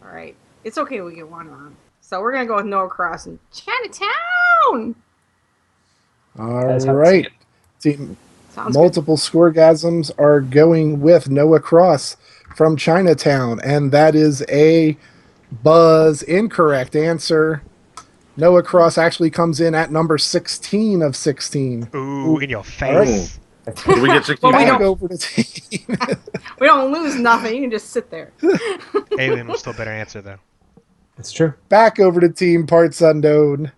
All right. It's okay we get one wrong. So we're going to go with Noah Cross and Chinatown. All That's how I see right. it. Team Sounds good. multiple scoregasms are going with Noah Cross from Chinatown, and that is a buzz incorrect answer. Noah Cross actually comes in at number 16 of 16. Ooh, in your All face. Do we get 16 Well, we points? Back don't- over to team. We don't lose nothing. You can just sit there. Alien was still a better answer though. It's true. Back over to Team Parts Unknown.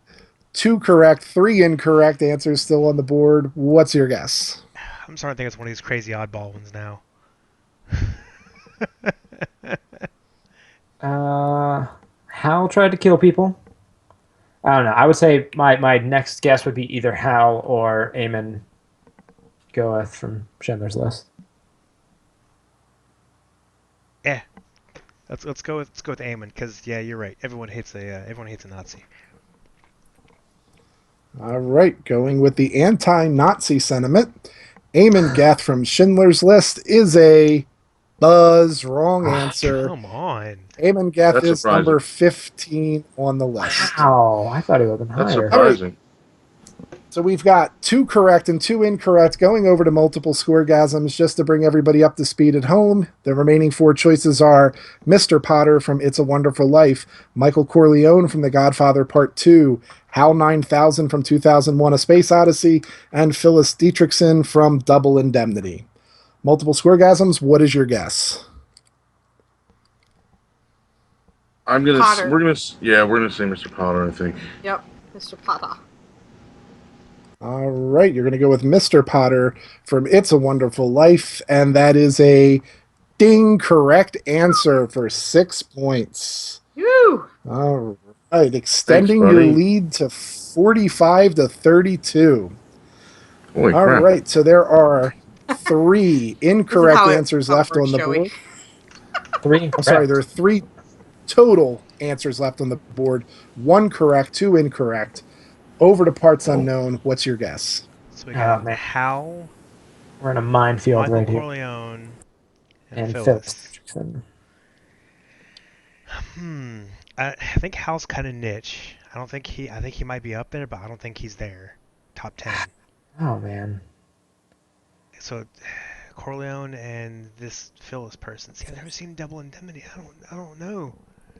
2 correct, 3 incorrect answers still on the board. What's your guess? I'm starting to think it's one of these crazy oddball ones now. Hal tried to kill people. I don't know. I would say my next guess would be either Hal or Eamon Goeth from Schindler's List. Yeah. Let's go with Eamon because yeah, you're right. Everyone hates a Nazi. All right, going with the anti-Nazi sentiment. Eamon Gath from Schindler's List is a buzz wrong answer. Come on. Eamon Gath That's is surprising. number 15 on the list. Wow, I thought it would have been That's higher. surprising. So we've got 2 correct and 2 incorrect. Going over to multiple scoregasms just to bring everybody up to speed at home. The remaining 4 choices are Mr. Potter from It's a Wonderful Life, Michael Corleone from The Godfather Part 2, Hal 9000 from 2001: A Space Odyssey, and Phyllis Dietrichson from Double Indemnity. Multiple scoregasms, what is your guess? I'm gonna. Potter. We're gonna. Yeah, we're gonna say Mr. Potter. I think. Yep. Mr. Potter. All right, you're going to go with Mr. Potter from It's a Wonderful Life, and that is a ding correct answer for 6 points. Woo! All right, extending Thanks, your buddy. lead to 45 to 32. Holy All crap! right, so there are 3 incorrect how it answers left works, on the Joey. board. 3. I'm sorry, there are 3 total answers left on the board. 1 correct, 2 incorrect. Over to Parts Unknown. What's your guess? So we got man. Hal, We're in a minefield Michael right here. Corleone, and And Phyllis. Phyllis. I think Hal's kind of niche. I think he might be up there, but I don't think he's there. top 10. Oh man. So, Corleone and this Phyllis person. See, I've never seen Double Indemnity. I don't know.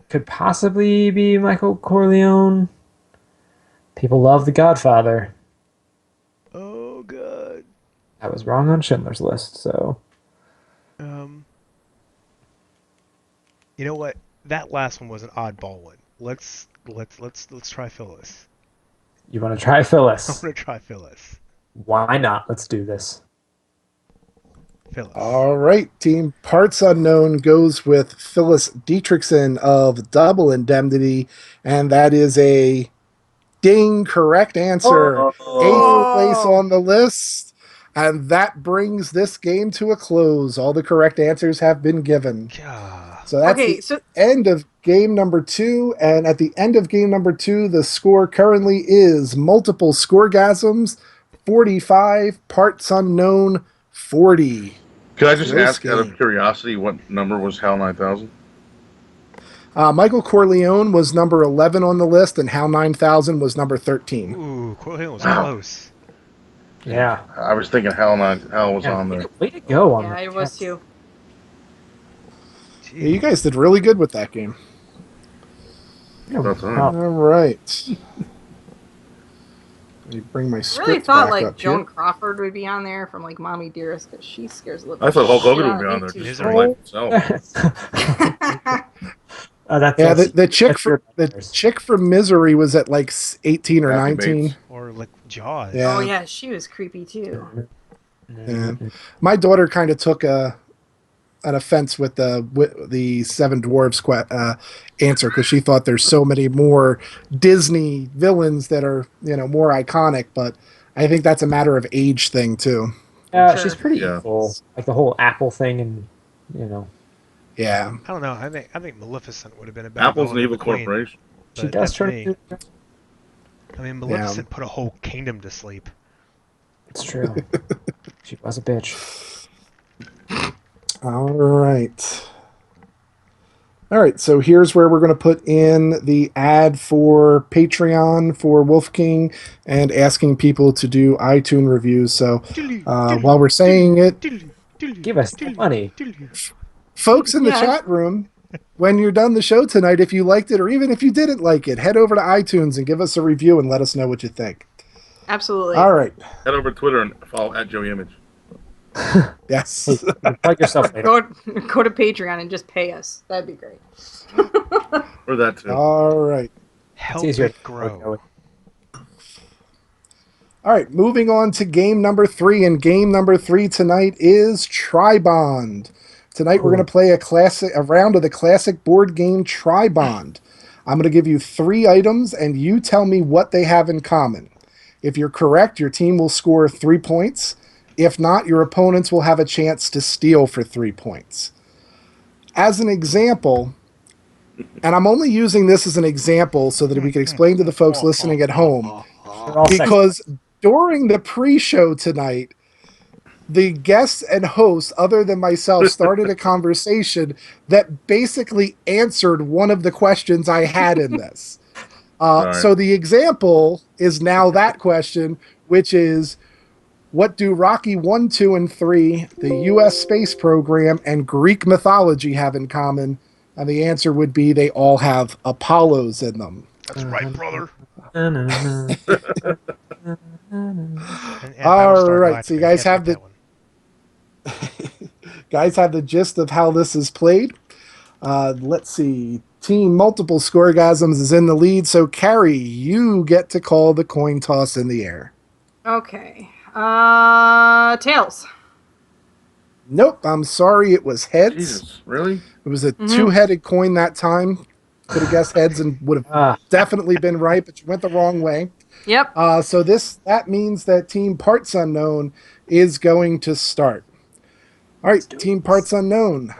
Could possibly be Michael Corleone. People love The Godfather. Oh god. I was wrong on Schindler's List, so You know what? That last one was an oddball one. Let's try Phyllis. you want to try I Phyllis? want to try Phyllis. Why not? Let's do this. Phyllis. All right, Team Parts Unknown goes with Phyllis Dietrichson of Double Indemnity, and that is a ding correct answer. Eighth place on the list, and that brings this game to a close. All the correct answers have been given. God. So that's Okay, the so end of game number 2, and at the end of game number 2, the score currently is multiple scoregasms 45, Parts Unknown 40. Could I just Close ask out game. of curiosity what number was HAL 9000? Michael Corleone was number 11 on the list, and HAL 9000 was number 13. Ooh, Corleone was Wow. close. Yeah. I was thinking HAL was Yeah, on there. way to go on yeah, that. it was too. Yeah, you guys did really good with that game. That's all right. All right. Let me bring my I script really thought back like up Joan here. Crawford would be on there from like Mommy Dearest because she scares a little. I thought Hulk shit Hogan out would be of on me, there too. just Misery. for myself. That's, Yeah, that's, the chick that's for your the numbers. chick from Misery was at like 18 or Kathy 19. Bates. Or like Jaws. Yeah. Oh yeah, she was creepy too. Yeah. My daughter kind of took an offense with the Seven Dwarfs answer because she thought there's so many more Disney villains that are more iconic, but I think that's a matter of age thing too. Yeah, Sure. she's pretty Yeah. evil. Like the whole Apple thing, and Yeah, I don't know. I think Maleficent would have been a better Apple's an villain evil than the Queen, corporation. she but does that's turn. me. I mean, Maleficent put a whole kingdom to sleep. It's true. She was a bitch. all right. All right, so here's where we're going to put in the ad for Patreon for Wolf King and asking people to do iTunes reviews. So while we're saying it, Give us the money. folks in the Yeah. chat room, when you're done the show tonight, if you liked it or even if you didn't like it, head over to iTunes and give us a review and let us know what you think. Absolutely. All right. Head over to Twitter and follow at Joey Image. Yes. Hey, plug yourself later. Go to Patreon and just pay us. That'd be great. Or that too. All right. Help It's easier it to grow. All right, moving on to game number 3, and game number 3 tonight is Tribond. Tonight we're going to play a round of the classic board game Tribond. I'm going to give you 3 items, and you tell me what they have in common. If you're correct, your team will score 3 points. If not, your opponents will have a chance to steal for 3 points. As an example, and I'm only using this as an example so that we can explain to the folks listening at home, They're all sexy. because during the pre-show tonight, the guests and hosts, other than myself, started a conversation that basically answered one of the questions I had in this. Sorry. So the example is now that question, which is, what do Rocky 1, 2, and 3, the U.S. space program, and Greek mythology have in common? And the answer would be they all have Apollos in them. That's right, brother. Na-na-na. And All Battlestar right, so you Galactica, guys can't have forget the- that one. Guys have the gist of how this is played. Let's see. Team Multiple Scoregasms is in the lead. So, Carrie, you get to call the coin toss in the air. Okay. Tails. Nope, I'm sorry. It was heads. Jesus, really? It was a two-headed coin that time. Could have guessed heads and would have Ah, definitely been right, but you went the wrong way. Yep. So that means that Team Parts Unknown is going to start. All right, Team Parts Unknown.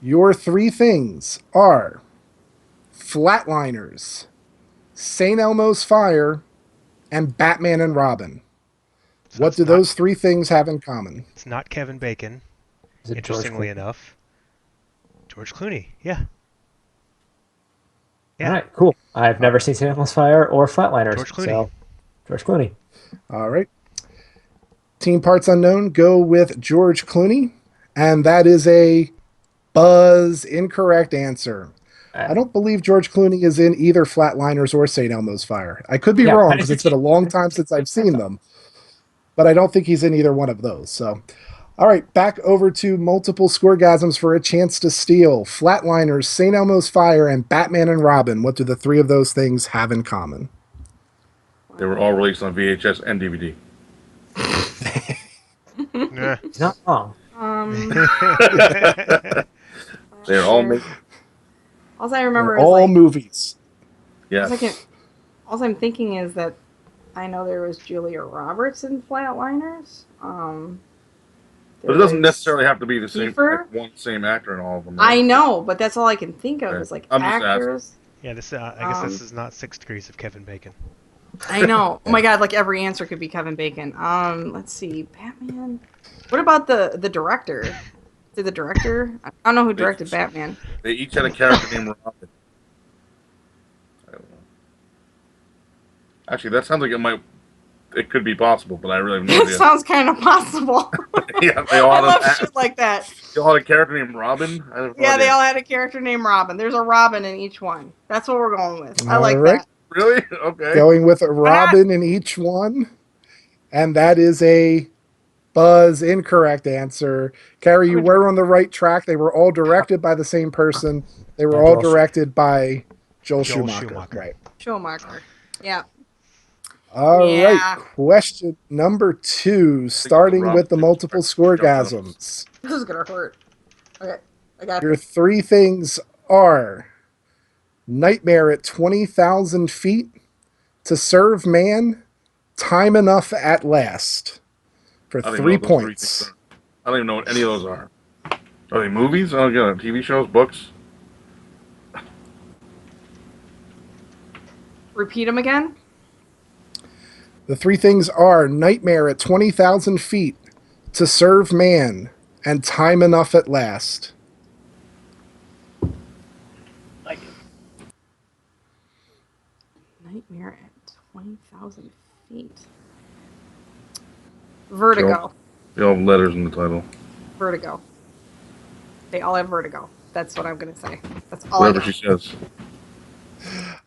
Your 3 things are Flatliners, St. Elmo's Fire, and Batman and Robin. So What it's do not- those 3 things have in common? It's not Kevin Bacon. is it George Interestingly Clooney? enough, George Clooney. Yeah. Yeah. All right, cool. I've never seen St. Elmo's Fire or Flatliners. George Clooney. So, George Clooney. All right. Team Parts Unknown, go with George Clooney. And that is a buzz incorrect answer. I don't believe George Clooney is in either Flatliners or St. Elmo's Fire. I could be Yeah, wrong I because did it's been a long time since I've seen them. But I don't think he's in either one of those. So, all right, back over to multiple scoregasms for a chance to steal. Flatliners, St. Elmo's Fire, and Batman and Robin. What do the three of those things have in common? They were all released on VHS and DVD. Nah. He's not wrong. They're all made. All I remember They're is all like, movies. Yes. all I'm thinking is that I know there was Julia Roberts in Flatliners. But it doesn't necessarily have to be the same Kiefer? same actor in all of them. I Right? know, but that's all I can think of Okay. is like I'm just actors. Yeah, this. I guess this is not 6 Degrees of Kevin Bacon. I know. Oh my god, like every answer could be Kevin Bacon. Let's see, Batman. What about the director? Did the director? I don't know who directed Batman. They each had a character named Robin. I don't know. Actually, that sounds like it could be possible, but I really have no It idea. sounds kind of possible. Yeah, they all I had love a, shit like that. they all had a character named Robin. I have no Yeah, they idea. all had a character named Robin. There's a Robin in each one. That's what we're going with. I All like right. that. Really? Okay. Going with a Robin in each one. And that is a buzz incorrect answer. Carrie, you were on the right track. They were all directed by the same person. They were Yeah, all Joel directed by Joel Joel Schumacher. Schumacher. Right. Schumacher. Yeah. All right. Yeah. Question number 2, starting with the multiple scoregasms. This is gonna hurt. Okay, I got Your 3 things are Nightmare at 20,000 feet, To Serve Man, Time Enough at Last. For I don't even 3 know what those 3 points. things are. I don't even know what any of those are. Are they movies? Oh, yeah, TV shows, books. Repeat them again. The 3 things are Nightmare at 20,000 feet, To Serve Man, and Time Enough at Last. Nightmare at 20,000 feet. Vertigo. They all have letters in the title. Vertigo. They all have vertigo. That's what I'm gonna say. That's all I Whatever got. she says.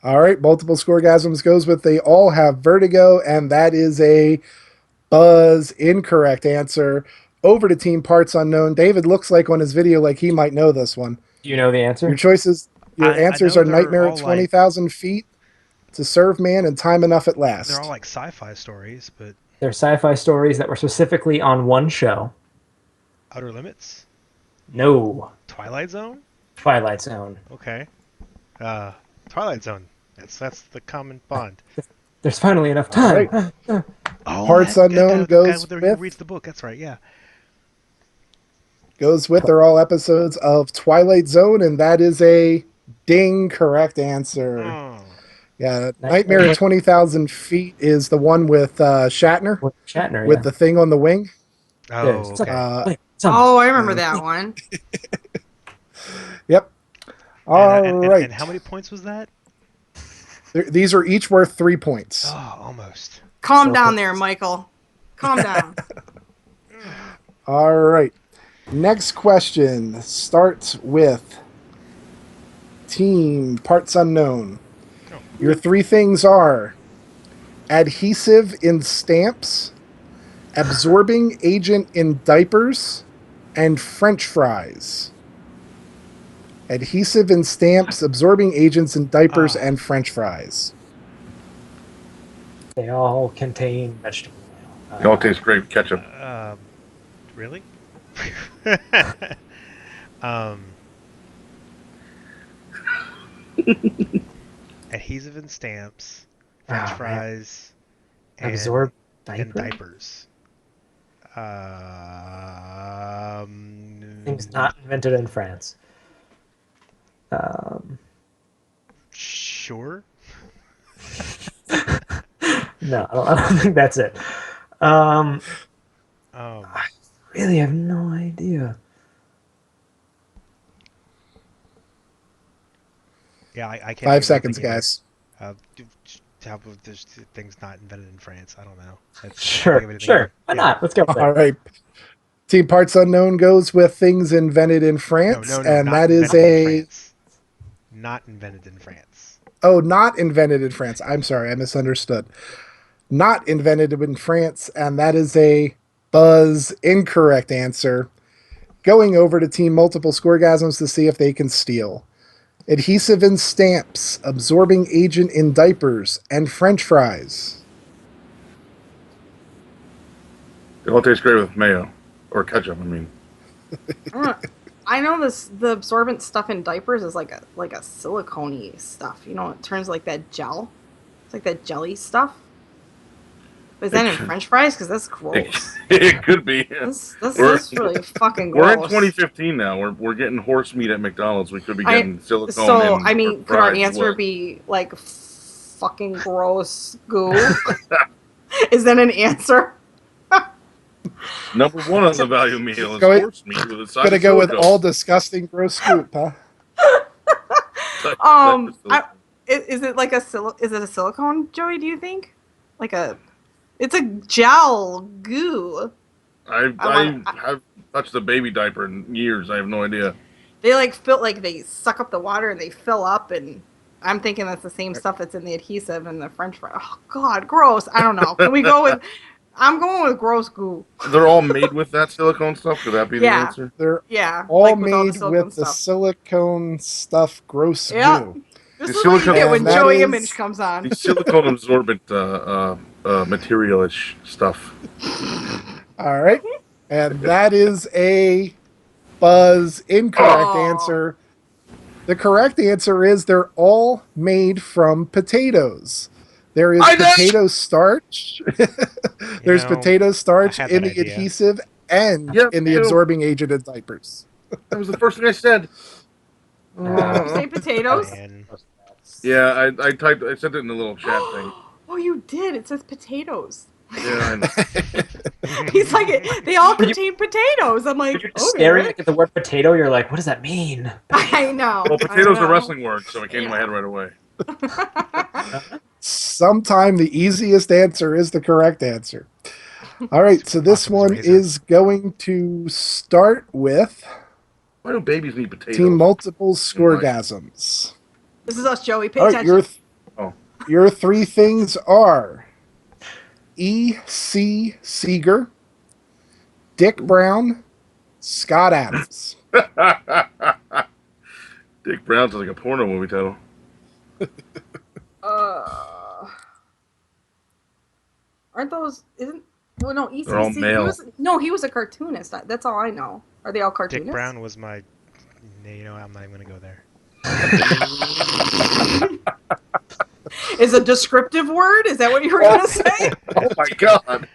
All right, multiple scoregasms goes with they all have vertigo, and that is a buzz incorrect answer. Over to Team Parts Unknown. David looks like on his video like he might know this one. Do you know the answer? Your choices, your I answers know are they're Nightmare all at like- 20,000 feet, To Serve Man, and Time Enough at Last. They're all like sci-fi stories, but They're sci-fi stories that were specifically on one show. Outer Limits, No. Twilight Zone. Twilight Zone. Okay. Twilight Zone. That's the common bond. There's finally enough All time. right. Oh, Parts Unknown the guy goes who with- reads the book. That's right. Yeah. Goes with they're all episodes of Twilight Zone, and that is a ding correct answer. Oh. Yeah, Nightmare at 20,000 feet is the one with Shatner With Shatner, with yeah. the thing on the wing. Oh. Yeah, it's like- Okay. Wait, some- Oh, I remember that one. Yep. All right. And how many points was that? These are each worth 3 points. Oh, almost. Calm So down close. there, Michael. Calm down. All right. Next question starts with Team Parts Unknown. Oh. Your 3 things are adhesive in stamps, absorbing agent in diapers, and French fries. Adhesive in stamps, absorbing agents in diapers, Ah. and French fries. They all contain vegetable oil. They all taste great with ketchup. Really? um. Adhesive and stamps, French Oh, man. fries, and, Absorb and diapers? diapers. Things not invented in France. Sure. No, I don't think that's it. Um, Really have no idea. yeah, I can't. 5 think of seconds, anything either. guys. how about there's things not invented in France? I don't know. I can't think Sure, of anything. sure. Why Yeah. not? Let's go with All it. right. Team Parts Unknown goes with things invented in No, France, no, and not that is invented in a France. Not invented in France. not invented in France. I'm sorry, I misunderstood. Not invented in France, and that is a buzz incorrect answer. Going over to Team Multiple Scoregasms to see if they can steal. Adhesive in stamps, absorbing agent in diapers, and French fries. It all tastes great with mayo or ketchup. I mean, I know the absorbent stuff in diapers is like a silicone-y stuff. You know, it turns like that gel. It's like that jelly stuff. But is that in French fries? Because that's gross. it could be. That's really fucking gross. We're in 2015 now. We're getting horse meat at McDonald's. We could be getting silicone. So in I mean, could our fries as answer well. be like fucking gross goo? Is that an answer? Number one on the value meal is Going- horse meat with a side Gonna of go with silicone. all disgusting gross scoop, huh? Is it like is it a silicone, Joey? Do you think? It's a gel goo. I have touched a baby diaper in years. I have no idea. They they suck up the water and they fill up, and I'm thinking that's the same stuff that's in the adhesive and the French fry. Oh God, gross! I don't know. Can we go with? I'm going with gross goo. They're all made with that silicone stuff. Could that be the Yeah. answer? They're Yeah, all like made silicone with the stuff. silicone stuff gross Yeah. goo. This The is what you silicone- get when And that Joey is- Image comes on. The silicone absorbent materialish stuff. All right. And that is a buzz incorrect Oh. answer. The correct answer is they're all made from potatoes. There is I know! potato starch. There's know, potato starch I had in that the idea. adhesive and Yeah, in the me too. absorbing agent in diapers. That was the first thing I said. Did you say potatoes? Man. Yeah, I said it in the little chat thing. Oh, you did. It says potatoes. Yeah, I know. He's like, they all contain potatoes. I'm like, If you're okay. staring at the word potato, you're like, what does that mean? I know. Well, potatoes I are know. wrestling word, so it came to my head right away. Sometime the easiest answer is the correct answer. All right, so this Occam's one razor. is going to start with Why do babies need potatoes? Team Multiple Scoregasms. This is us, Joey. Pay All right, attention. your three things are E.C. Seeger, Dick Brown, Scott Adams. Dick Brown's like a porno movie title. Aren't those? Isn't? Well, no. ECC. They're all male. He was a cartoonist. That's all I know. Are they all cartoonists? Dick Brown was my. You know, I'm not even gonna go there. Is a descriptive word? Is that what you were gonna say? Oh my god!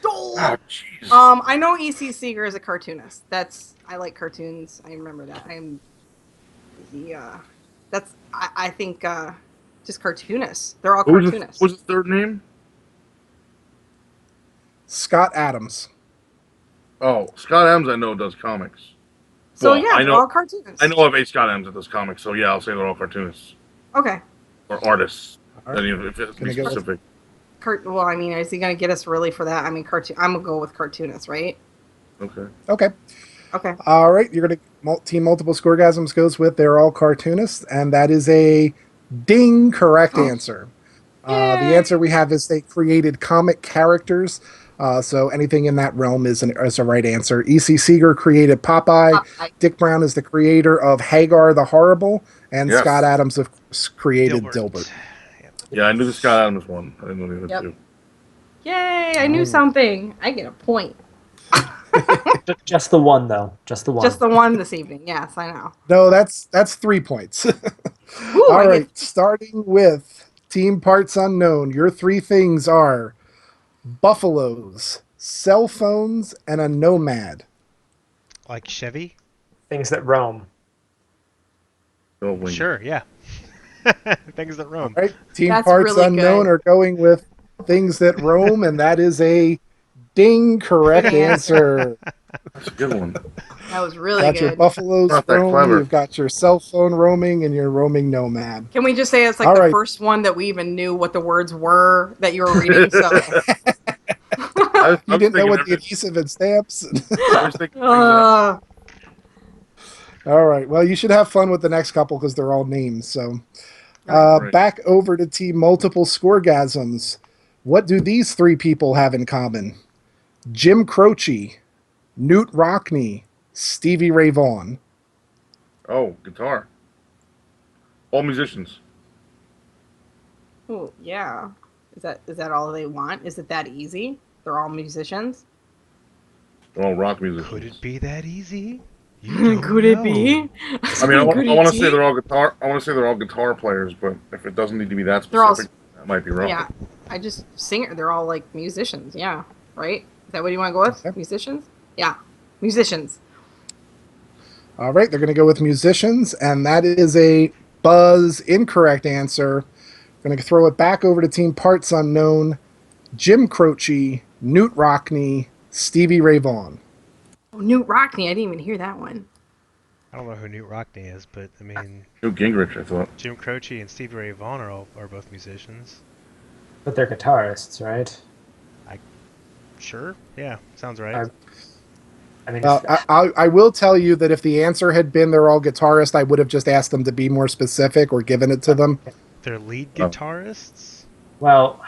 Oh. Oh jeez. I know E.C. Seeger is a cartoonist. I like cartoons. I remember that. I think just cartoonists. They're all What cartoonists. was his third name? Scott Adams. Oh, Scott Adams. I know does comics. So well, yeah, I they're know- all cartoonists. I know of a Scott Adams that does comics, so yeah, I'll say they're all cartoonists Okay. or artists. All right. If it's Gonna go with- specific. Well, I mean, is he gonna get us really for that? I mean, cartoon. I'm gonna go with cartoonists, right? Okay. Okay. Okay. All right, you're gonna Team Multiple Scoregasms goes with they're all cartoonists, and that is a ding correct answer. The Yay. answer we have is they created comic characters. So anything in that realm is a right answer. E.C. Seeger created Popeye. Dick Brown is the creator of Hagar the Horrible, and Yes. Scott Adams of course, created Dilbert. Yep. Yeah, I knew the Scott Adams one. I didn't know the other Yep. two. Yay! I knew something. I get a point. Just the one, though. Just the one. Just the one this evening. Yes, I know. No, that's 3 points. Ooh, All I right, get starting with Team Parts Unknown. Your three things are buffaloes, cell phones, and a nomad. Like Chevy? Things that roam. Oh, wing. Sure, yeah. Things that roam. All right, Team That's Parts really Unknown good. are going with things that roam, and that is a ding correct Good answer. That's a good one. That was really Got your good. buffaloes Not that roaming, clever. you've got your cell phone roaming, and your roaming nomad. Can we just say it's like All the right. first one that we even knew what the words were that you were reading? So, You didn't know what the adhesive and stamps. I was thinking things that All right. Well, you should have fun with the next couple because they're all names. So, Right. back over to Team Multiple Scoregasms. What do these three people have in common? Jim Croce, Newt Rockney, Stevie Ray Vaughan. Oh, guitar. All musicians. oh yeah. Is that all they want? Is it that easy? They're all musicians. They're all rock musicians. Could it be that easy? You don't Could it know. be? I mean, I Could want it to say be? they're all guitar. I want to say they're all guitar players, but if it doesn't need to be that They're all specific, that might be wrong. Yeah, I just singer. They're all like musicians. Yeah, right. Is that what you want to go with? Okay. Musicians. Yeah, musicians. All right. They're going to go with musicians, and that is a buzz incorrect answer. Going to throw it back over to Team Parts Unknown. Jim Croce, Newt Rockney, Stevie Ray Vaughan. Oh, Newt Rockney. I didn't even hear that one. I don't know who Newt Rockney is, but I mean, Newt Gingrich, I thought. Jim Croce and Stevie Ray Vaughan are both musicians. But they're guitarists, right? Sure. Yeah, sounds right. I mean, I will tell you that if the answer had been they're all guitarists, I would have just asked them to be more specific or given it to them. They're lead Oh. guitarists. well,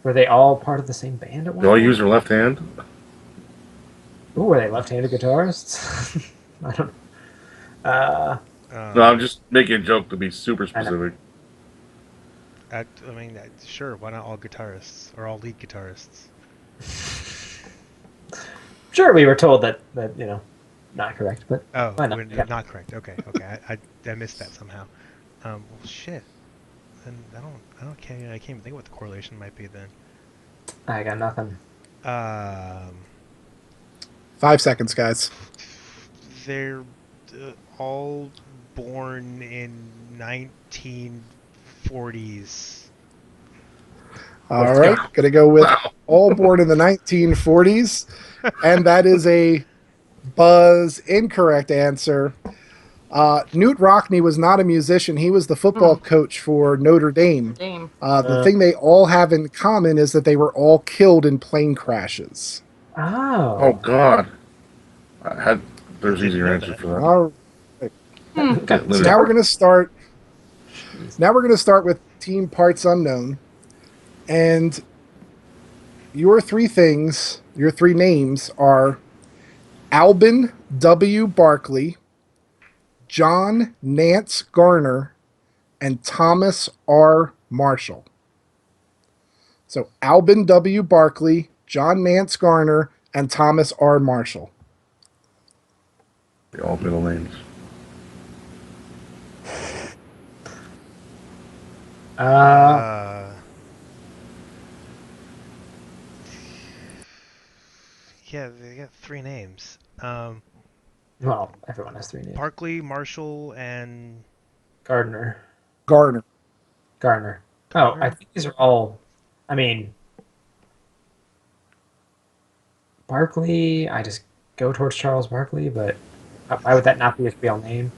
were they all part of the same band at one Do all point? use their left hand? Ooh, were they left-handed guitarists? I don't. No, I'm just making a joke to be super I know. specific. I mean, sure. Why not all guitarists or all lead guitarists? Sure, we were told that not correct, but Oh, why not? we're Yeah. not correct. Okay, okay. I missed that somehow. Well, shit. Then I can't even think what the correlation might be then. I got nothing. 5 seconds, guys. They're all born in 1940s. All right. Going to go with Wow. all born in the 1940s. And that is a buzz incorrect answer. Newt Rockney was not a musician. He was the football coach for Notre Dame. Damn. The thing they all have in common is that they were all killed in plane crashes. Oh. Oh God. There's Didn't easier know answers that. for that. All Got So Literally. now we're going to start. Now we're going to start with Team Parts Unknown, and your three names are Albin W. Barkley, John Nance Garner, and Thomas R. Marshall. So Albin W. Barkley, John Nance Garner, and Thomas R. Marshall. They all middle names. Yeah, they got three names. Well, everyone has three names. Barkley, Marshall, and Gardner. Garner. Garner. Oh, I think these are all. I mean, Barkley. I just go towards Charles Barkley, but why would that not be his real name?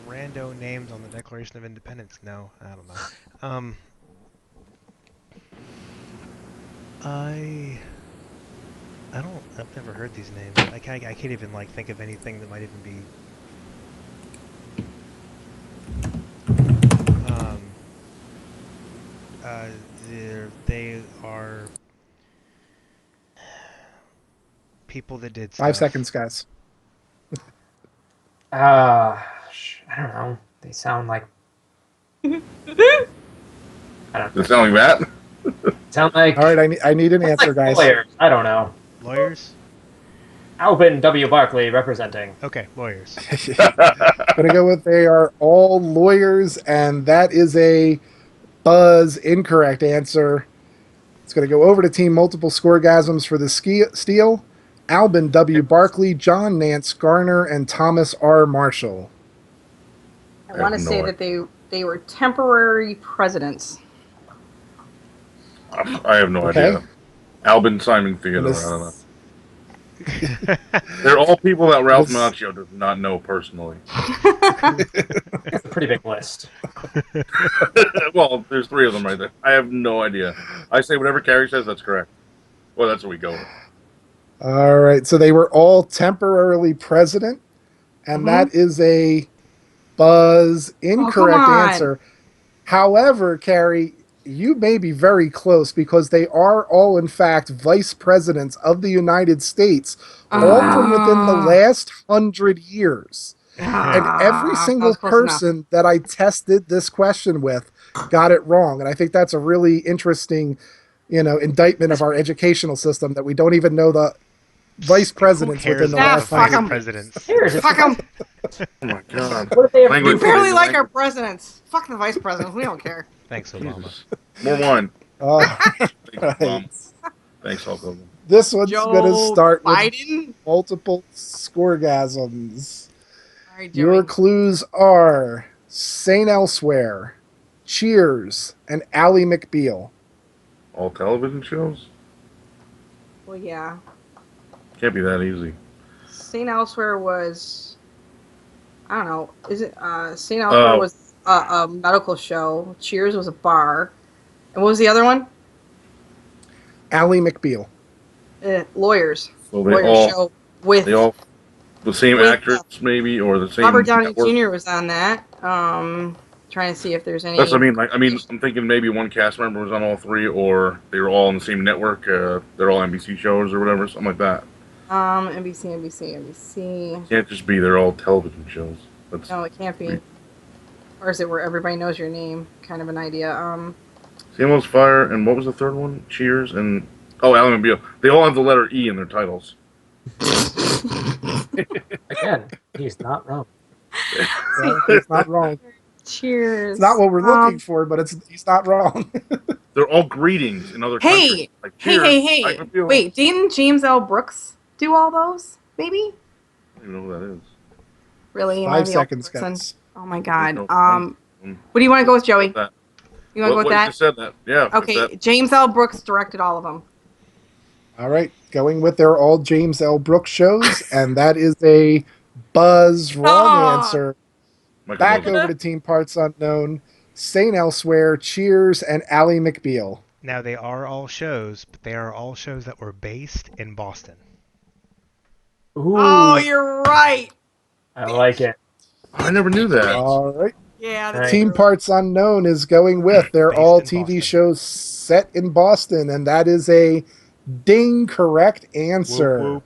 Rando names on the Declaration of Independence. No, I don't know. I've never heard these names. I can't even like think of anything that might even be. They are people that did 5 stuff. seconds, guys. I don't know. They sound like. I don't Does it sound like that? sound like. All right, I need an answer, guys. Lawyers. I don't know. Lawyers? Albin W. Barkley representing. Okay, lawyers. Gonna go with they are all lawyers, and that is a buzz incorrect answer. It's gonna go over to Team Multiple Scoregasms for the steal. Albin W. Barkley, John Nance Garner, and Thomas R. Marshall. I want to have no say idea. that they were temporary presidents. I have no Okay. idea. Albin Simon And Theodore. this- I don't know. They're all people that Ralph This- Macchio does not know personally. That's a pretty big list. Well, there's 3 of them right there. I have no idea. I say whatever Carrie says, that's correct. Well, that's what we go with. All right. So they were all temporarily president, and Mhm. that is a buzz incorrect on. answer. However, Carrie, you may be very close because they are all, in fact, vice presidents of the United States, all from within the Ah. last 100 years. And every Ah, single that was close enough. person that I tested this question with got it wrong. And I think that's a really interesting, indictment of our educational system that we don't even know the vice presidents Who cares within the about last the fuck vice 'em. presidents? Here's Fuck them. Oh my god. What did they have to Language. We do? barely like our presidents. Fuck the vice presidents. We don't care. Thanks, Obama. Jesus. More wine. Right. Thanks, Mom. Thanks, Hulk Hogan. This one's going to Joe start with Biden. multiple scoregasms. All right, Your Joey. clues are St. Elsewhere, Cheers, and Ally McBeal. All television shows? Well, yeah. Can't be that easy. St. Elsewhere was, I don't know. Is it St. Elsewhere was a medical show. Cheers was a bar. And what was the other one? Ally McBeal. Lawyers. So they Lawyers all, show with they all, the same With, actress maybe, or the same. Robert Downey network? Jr. was on that. Trying to see if there's any. That's what I mean. I'm thinking maybe one cast member was on all 3, or they were all on the same network. They're all NBC shows or whatever, something like that. NBC. Can't just be they're all television shows. That's No, it can't be. Or is it where everybody knows your name? Kind of an idea. Samuel's Fire, and what was the third one? Cheers, and Ally McBeal. They all have the letter E in their titles. Again, he's not wrong. Yeah, it's not wrong. Cheers. It's not what we're looking for, but he's not wrong. They're all greetings in other Hey! countries. Like, cheers, Hey! Ally McBeal. Wait, didn't James L. Brooks do all those? Maybe? I don't even know who that is. Really? Am I 5 the seconds, old person? guys. Oh my god. No, What do you want to go with, Joey? That. You want to go with You that? just said that. Yeah. Okay, that- James L. Brooks directed all of them. All right, going with their all James L. Brooks shows, and that is a buzz wrong Ah. answer. Michael Back Bolton. over to Team Parts Unknown, St. Elsewhere, Cheers, and Ally McBeal. Now they are all shows, but they are all shows that were based in Boston. Ooh, Oh, you're right. I like it. I never knew that. All right. Yeah. Right. Team Parts Unknown is going with they're Based all in TV Boston. shows set in Boston, and that is a ding correct answer. Whoop, whoop.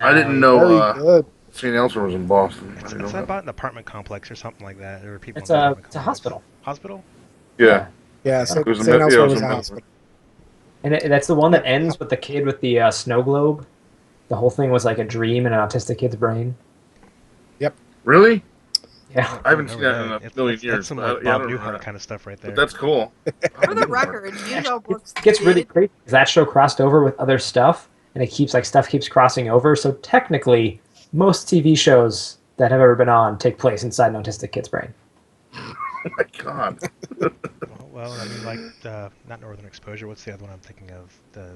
I didn't Very know good. St. Elsewhere was in Boston. I It's didn't know that. about an apartment complex or something like that. There were people. It's in the a apartment it's a complex. hospital, Hospital? Yeah. Yeah, It St. was a St. med- Elsewhere yeah, it was was a a med- hospital. and that's the one that ends with the kid with the snow globe. The whole thing was like a dream in an autistic kid's brain. Really? Yeah, I haven't seen that in a It's- million that's years. some but I- like yeah, I Bob don't know Newhart that. kind of stuff right there. But that's cool. For the record, James L. Brooks it gets really did- crazy because that show crossed over with other stuff, and it keeps stuff keeps crossing over. So technically, most TV shows that have ever been on take place inside an autistic kid's brain. Oh my god. Well, I mean, like not Northern Exposure. What's the other one I'm thinking of? The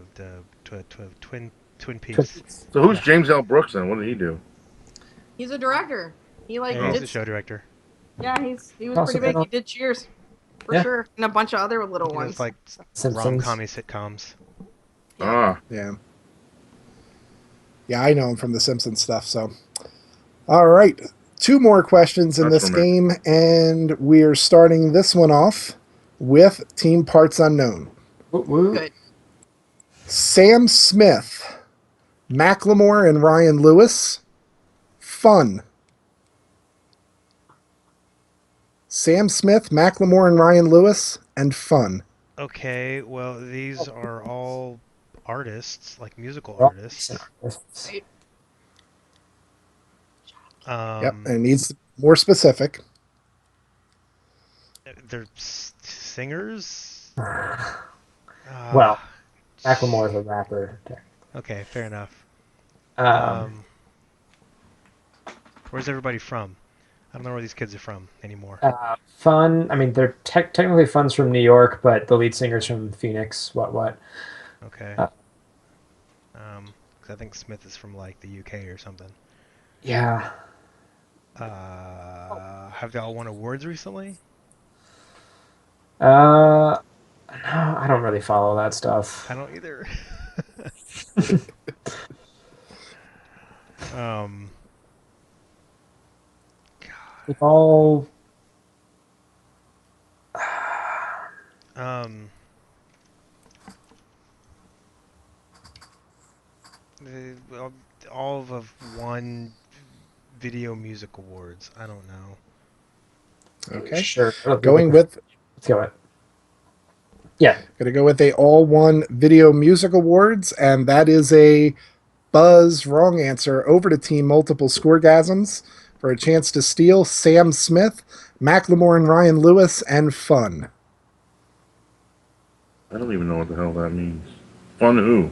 Twin Peaks. So who's James L. Brooks then? What did he do? He's a director. He Yeah, he's did. the show director. Yeah, he was Also pretty big. been on- He did Cheers, for Yeah. sure, and a bunch of other little You know, ones. it's like Simpsons. rom-commy sitcoms. Ah. Yeah. Yeah, I know him from the Simpsons stuff, so. All right. 2 more questions in That's this from it. game, and we're starting this one off with Team Parts Unknown. Woo, woo. Good. Sam Smith, Macklemore and Ryan Lewis. Fun. Sam Smith, Macklemore and Ryan Lewis, and Fun. Okay, well, these are all artists, like musical Well, artists. Yep, and it needs to be more specific. They're singers. Well, Macklemore is a rapper. Okay, fair enough. Um, Where's everybody from? I don't know where these kids are from anymore. Fun. I mean, they're technically Fun's from New York, but the lead singer's from Phoenix. What? Okay. Uh, 'Cause I think Smith is from like the UK or something. Yeah. Have they all won awards recently? No, I don't really follow that stuff. I don't either. um, They've all. um, they all have won Video Music Awards. I don't know. Okay. Sure. Going with Let's go with. Yeah. Gonna go with they all won Video Music Awards, and that is a buzz wrong answer. Over to Team Multiple Scoregasms for a chance to steal Sam Smith, Macklemore and Ryan Lewis, and Fun. I don't even know what the hell that means. Fun who?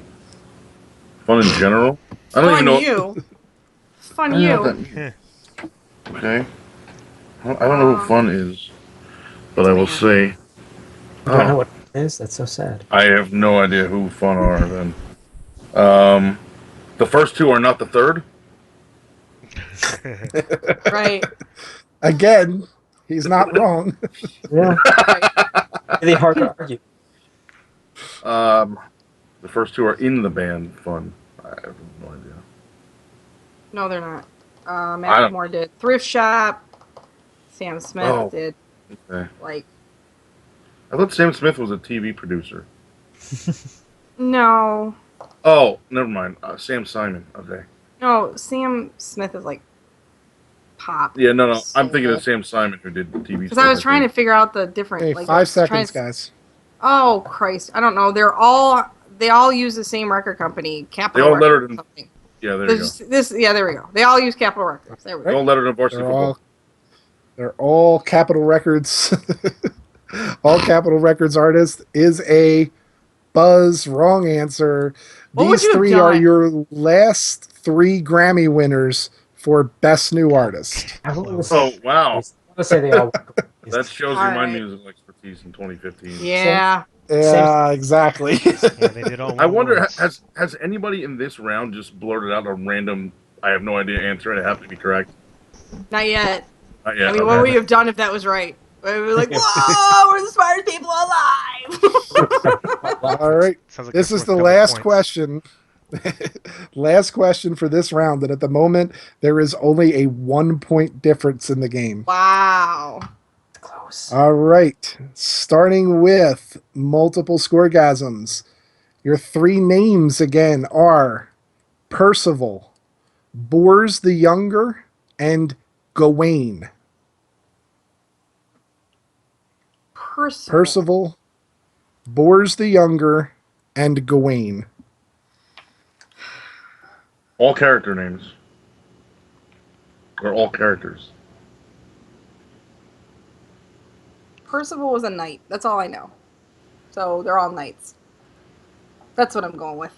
Fun in general? I don't even know. you. Fun I don't know what you. that means. Okay. I don't know who Fun is, but I will say. You don't know Oh, what it is? That's so sad. I have no idea who Fun are then. The first two are not the third. Right. Again, he's not wrong. Yeah. Right. Really hard to argue. The first two are in the band Fun. I have no idea. No, they're not. I don't- Macklemore did Thrift Shop. Sam Smith Oh. did Okay. like I thought Sam Smith was a TV producer. no. Oh, never mind. Sam Simon. Okay. No, Sam Smith is like pop. Yeah, no. I'm thinking of Sam Simon who did the TV. Because I was trying to figure out the different. Hey, like, 5 I was trying seconds, to- guys. Oh Christ! I don't know. They all use the same record company, Capitol. They all Records lettered or in- something. Yeah, there you go. Yeah, there we go. They all use Capitol Records. There we They go. all lettered in varsity They're football. they're all Capitol Records. All Capitol Records artists is a buzz wrong answer. What would These you have three are done? your last 3 Grammy winners for Best New Artist. I want to Oh say, wow, I want to say they all. that shows All you my right. musical expertise in 2015. Yeah. Yeah, exactly. Yeah, they did all. I win wonder awards. has anybody in this round just blurted out a random I have no idea answer and it happened to be correct? Not yet. Not yet. I mean, okay. what would you have done if that was right? We were like, whoa, we're the smartest people alive. All right. Sounds like This they're is the worth double last points. question. Last question for this round. And at the moment, there is only a 1-point difference in the game. Wow. Close. All right. Starting with Multiple Scoregasms. Your 3 names again are Percival, Bors the Younger, and Gawain. Percival, Bors the Younger, and Gawain. All character names. They're all characters. Percival was a knight. That's all I know. So they're all knights. That's what I'm going with.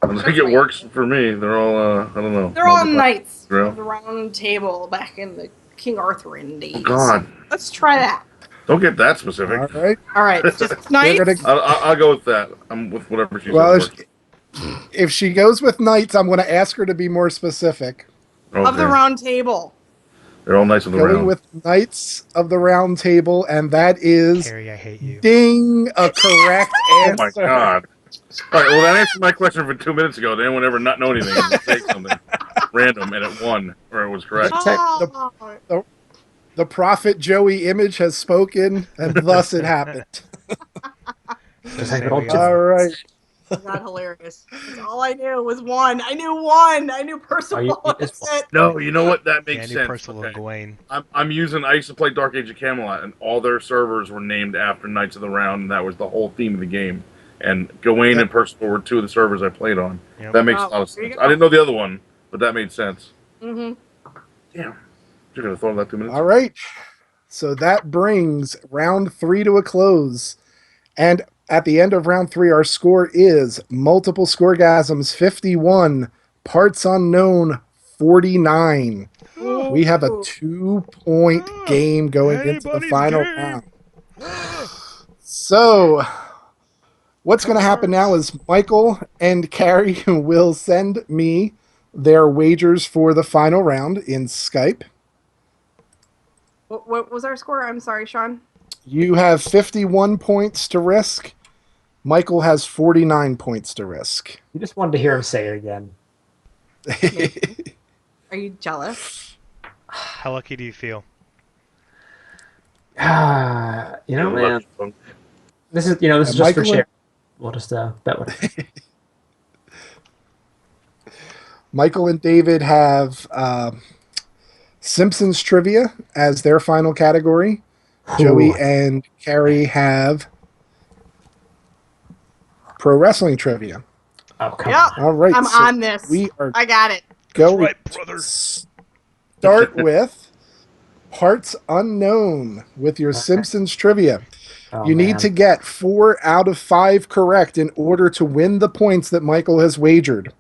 I think it works for me. They're all I don't know. They're all knights Yeah. of the round table back in the King Arthurian days. Oh, God, Let's try that. don't get that specific. All right. All right, just knights. We're gonna- I'll go with that. I'm with whatever she Well, says. if she goes with knights, I'm going to ask her to be more specific. Of the Okay. round table. They're all nice of the Going round. with knights of the round table, and that is Carrie, I hate you. ding, a correct Oh answer. my god. All right, well, that answered my question from 2 minutes ago. Did anyone ever not know anything and say something random and it won or it was correct? Oh, The prophet Joey Image has spoken, and thus it happened. Just like There little we go. All right. not hilarious. That's all I knew was one. I knew one. I knew Percival. Oh, you- That's it. No, you know what? That Yeah, I makes knew sense. Percival and Okay. Gawain. I used to play Dark Age of Camelot, and all their servers were named after Knights of the Round, and that was the whole theme of the game. And Gawain and Percival were 2 of the servers I played on. Yep. That makes Oh, a lot of there you sense. go. I didn't know the other one, but that made sense. Mm-hmm. Damn. You could have thought of that 2 minutes All right. So that brings round 3 to a close. And at the end of round 3, our score is Multiple Scoregasms 51, Parts Unknown 49. We have a 2-point game going into the Anybody's final game. round. So, what's going to happen now is Michael and Carrie will send me their wagers for the final round in Skype. What was our score? I'm sorry, Sean. You have 51 points to risk. Michael has 49 points to risk. You just wanted to hear him say it again. Are you jealous? How lucky do you feel? You know, man, Man. this is just Michael for share. We'll just bet with it. Michael and David have Simpsons trivia as their final category. Joey and Carrie have pro wrestling trivia. Oh, come Yeah. on. All right, I'm so on this. we are I got it. going right, to brother. start with parts unknown with your Simpsons trivia. Oh, You need man. to get 4 out of 5 correct in order to win the points that Michael has wagered.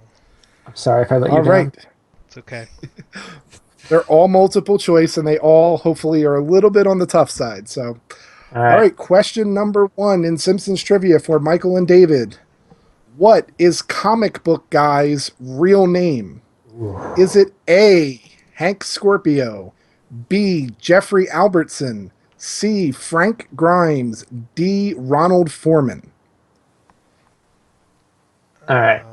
I'm sorry if I let you All down. right. It's okay. They're all multiple choice, and they all hopefully are a little bit on the tough side. So, All all right, question number 1 in Simpsons trivia for Michael and David. What is Comic Book Guy's real name? Is it A, Hank Scorpio, B, Jeffrey Albertson, C, Frank Grimes, D, Ronald Foreman? All right.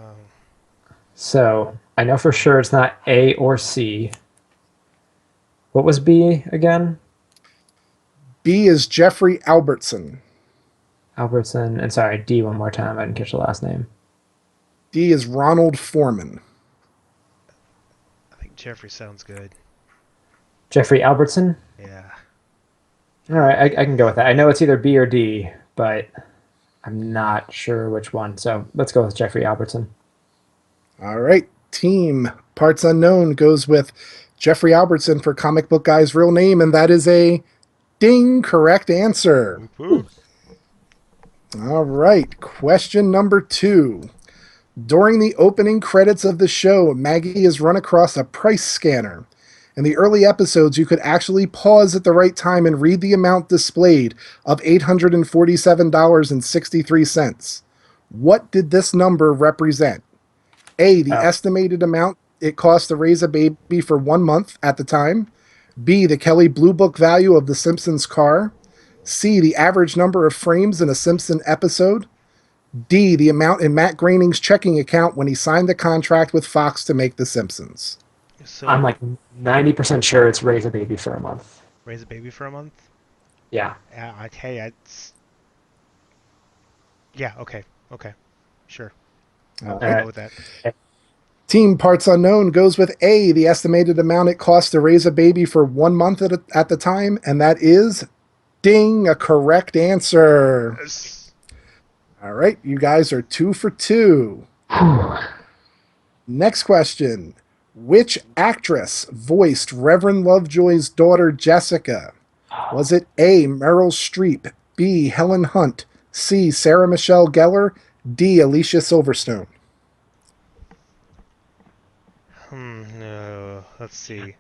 So I know for sure it's not A or C. What was B again? B is Jeffrey Albertson. Albertson. And sorry, D one more time. I didn't catch the last name. D is Ronald Foreman. I think Jeffrey sounds good. Jeffrey Albertson? Yeah. All right, I can go with that. I know it's either B or D, but I'm not sure which one. So let's go with Jeffrey Albertson. All right, team parts unknown goes with Jeffrey Albertson for Comic Book Guy's real name, and that is a ding correct answer. Whoop. All right, question number 2. During the opening credits of the show, Maggie is run across a price scanner. In the early episodes, you could actually pause at the right time and read the amount displayed of $847.63. What did this number represent? A, the estimated amount it cost to raise a baby for 1 month at the time. B, the Kelly Blue Book value of the Simpsons car. C, the average number of frames in a Simpson episode. D, the amount in Matt Groening's checking account when he signed the contract with Fox to make The Simpsons. So I'm like 90% sure it's raise a baby for a month. raise a baby for a month. Yeah. Okay. Okay. Sure. I'll right. go with that. Team Parts Unknown goes with A, the estimated amount it costs to raise a baby for 1 month at the time, and that is, ding, a correct answer. Yes. All right, you guys are 2 for 2. Next question. Which actress voiced Reverend Lovejoy's daughter Jessica? Was it A, Meryl Streep, B, Helen Hunt, C, Sarah Michelle Gellar, D, Alicia Silverstone? No. Let's see.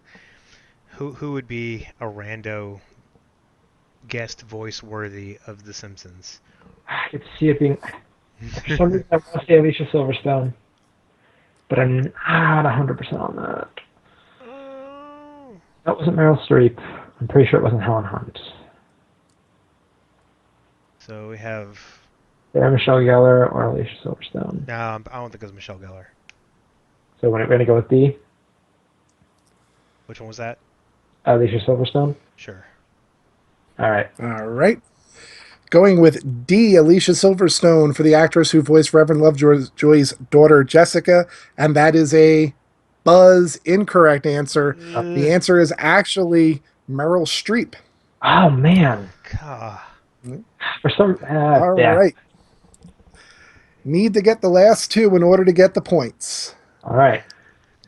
Who would be a rando guest voice worthy of The Simpsons? I could see it being. For some reason, I want to say Alicia Silverstone, but I'm not 100% on that. Oh. That wasn't Meryl Streep. I'm pretty sure it wasn't Helen Hunt. So we have. Sarah Michelle Gellar or Alicia Silverstone. No, I don't think it was Michelle Gellar. So we're going to go with D, Which one was that? Alicia Silverstone. Sure. All right. All right. Going with D, Alicia Silverstone for the actress who voiced Reverend Lovejoy's daughter Jessica, and that is a buzz incorrect answer. The answer is actually Meryl Streep. Oh man. God. For some. All yeah. right. Need to get the last 2 in order to get the points. All right.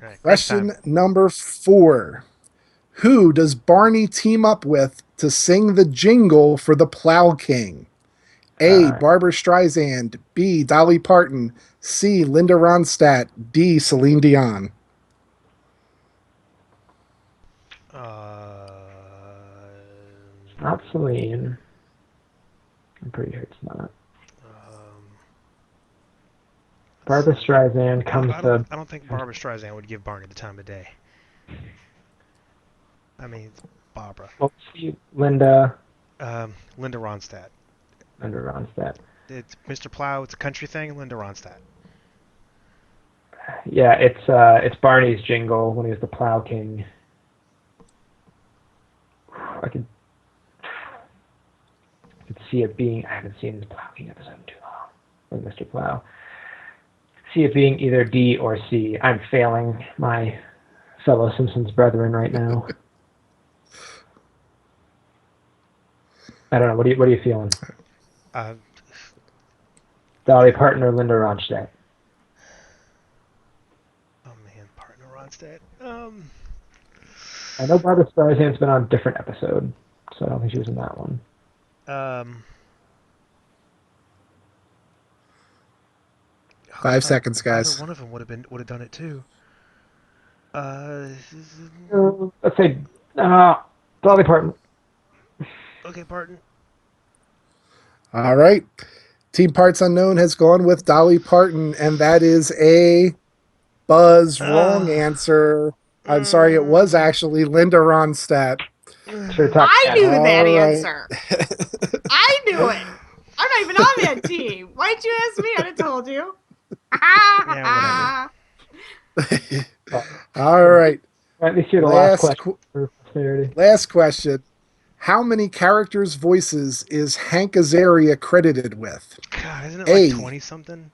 All right, Question next time. number 4. Who does Barney team up with to sing the jingle for the Plow King? A, Barbara Streisand, B, Dolly Parton, C, Linda Ronstadt, D, Celine Dion. Not Celine. I'm pretty sure it's not. Barbara Streisand comes I don't think Barbara Streisand would give Barney the time of day. I mean, it's Barbara. Well, see, Linda Linda Ronstadt. Ronstadt. It's Mr. Plow. It's a country thing. Linda Ronstadt. Yeah, it's Barney's jingle when he was the Plow King. I could see it being. I haven't seen the Plow King episode in too long with Mr. Plow. See it being either D or C. I'm failing my fellow Simpsons brethren right now. I don't know. What are you feeling? Dolly Parton or Linda Ronstadt? Oh man, partner Ronstadt. I know Barbara Streisand's been on a different episode, so I don't think she was in that one. 5 seconds, guys. Either one of them would have done it too. Let's say Dolly Parton. Okay, Parton. All right. Team Parts Unknown has gone with Dolly Parton, and that is a wrong answer. I'm sorry, it was actually Linda Ronstadt. I knew that All right. answer. I knew it. I'm not even on that team. Why'd you ask me? I'd have told you. Yeah, All right. At least you're the last question for posterity. Last question. How many characters' voices is Hank Azaria credited with? God, isn't it A. like 20 something?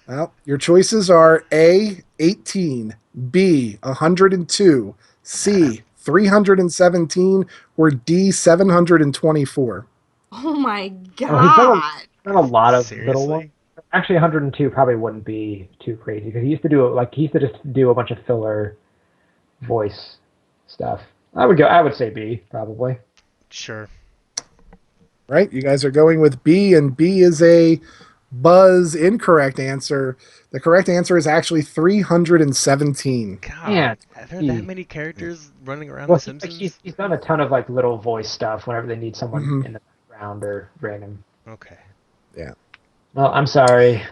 Well, your choices are A, 18, B, 102, C, 317, or D, 724. Oh my god. Oh, he's done a lot of Seriously? little ones. Actually, 102 probably wouldn't be too crazy because he used to just do a bunch of filler voice stuff. I would say B probably. Sure. Right? You guys are going with B, and B is a Buzz incorrect answer. The correct answer is actually 317. God, Man, are there that many characters running around Well, The Simpsons? he's done a ton of like little voice stuff whenever they need someone Mhm. in the background or random. Okay. Well, I'm sorry.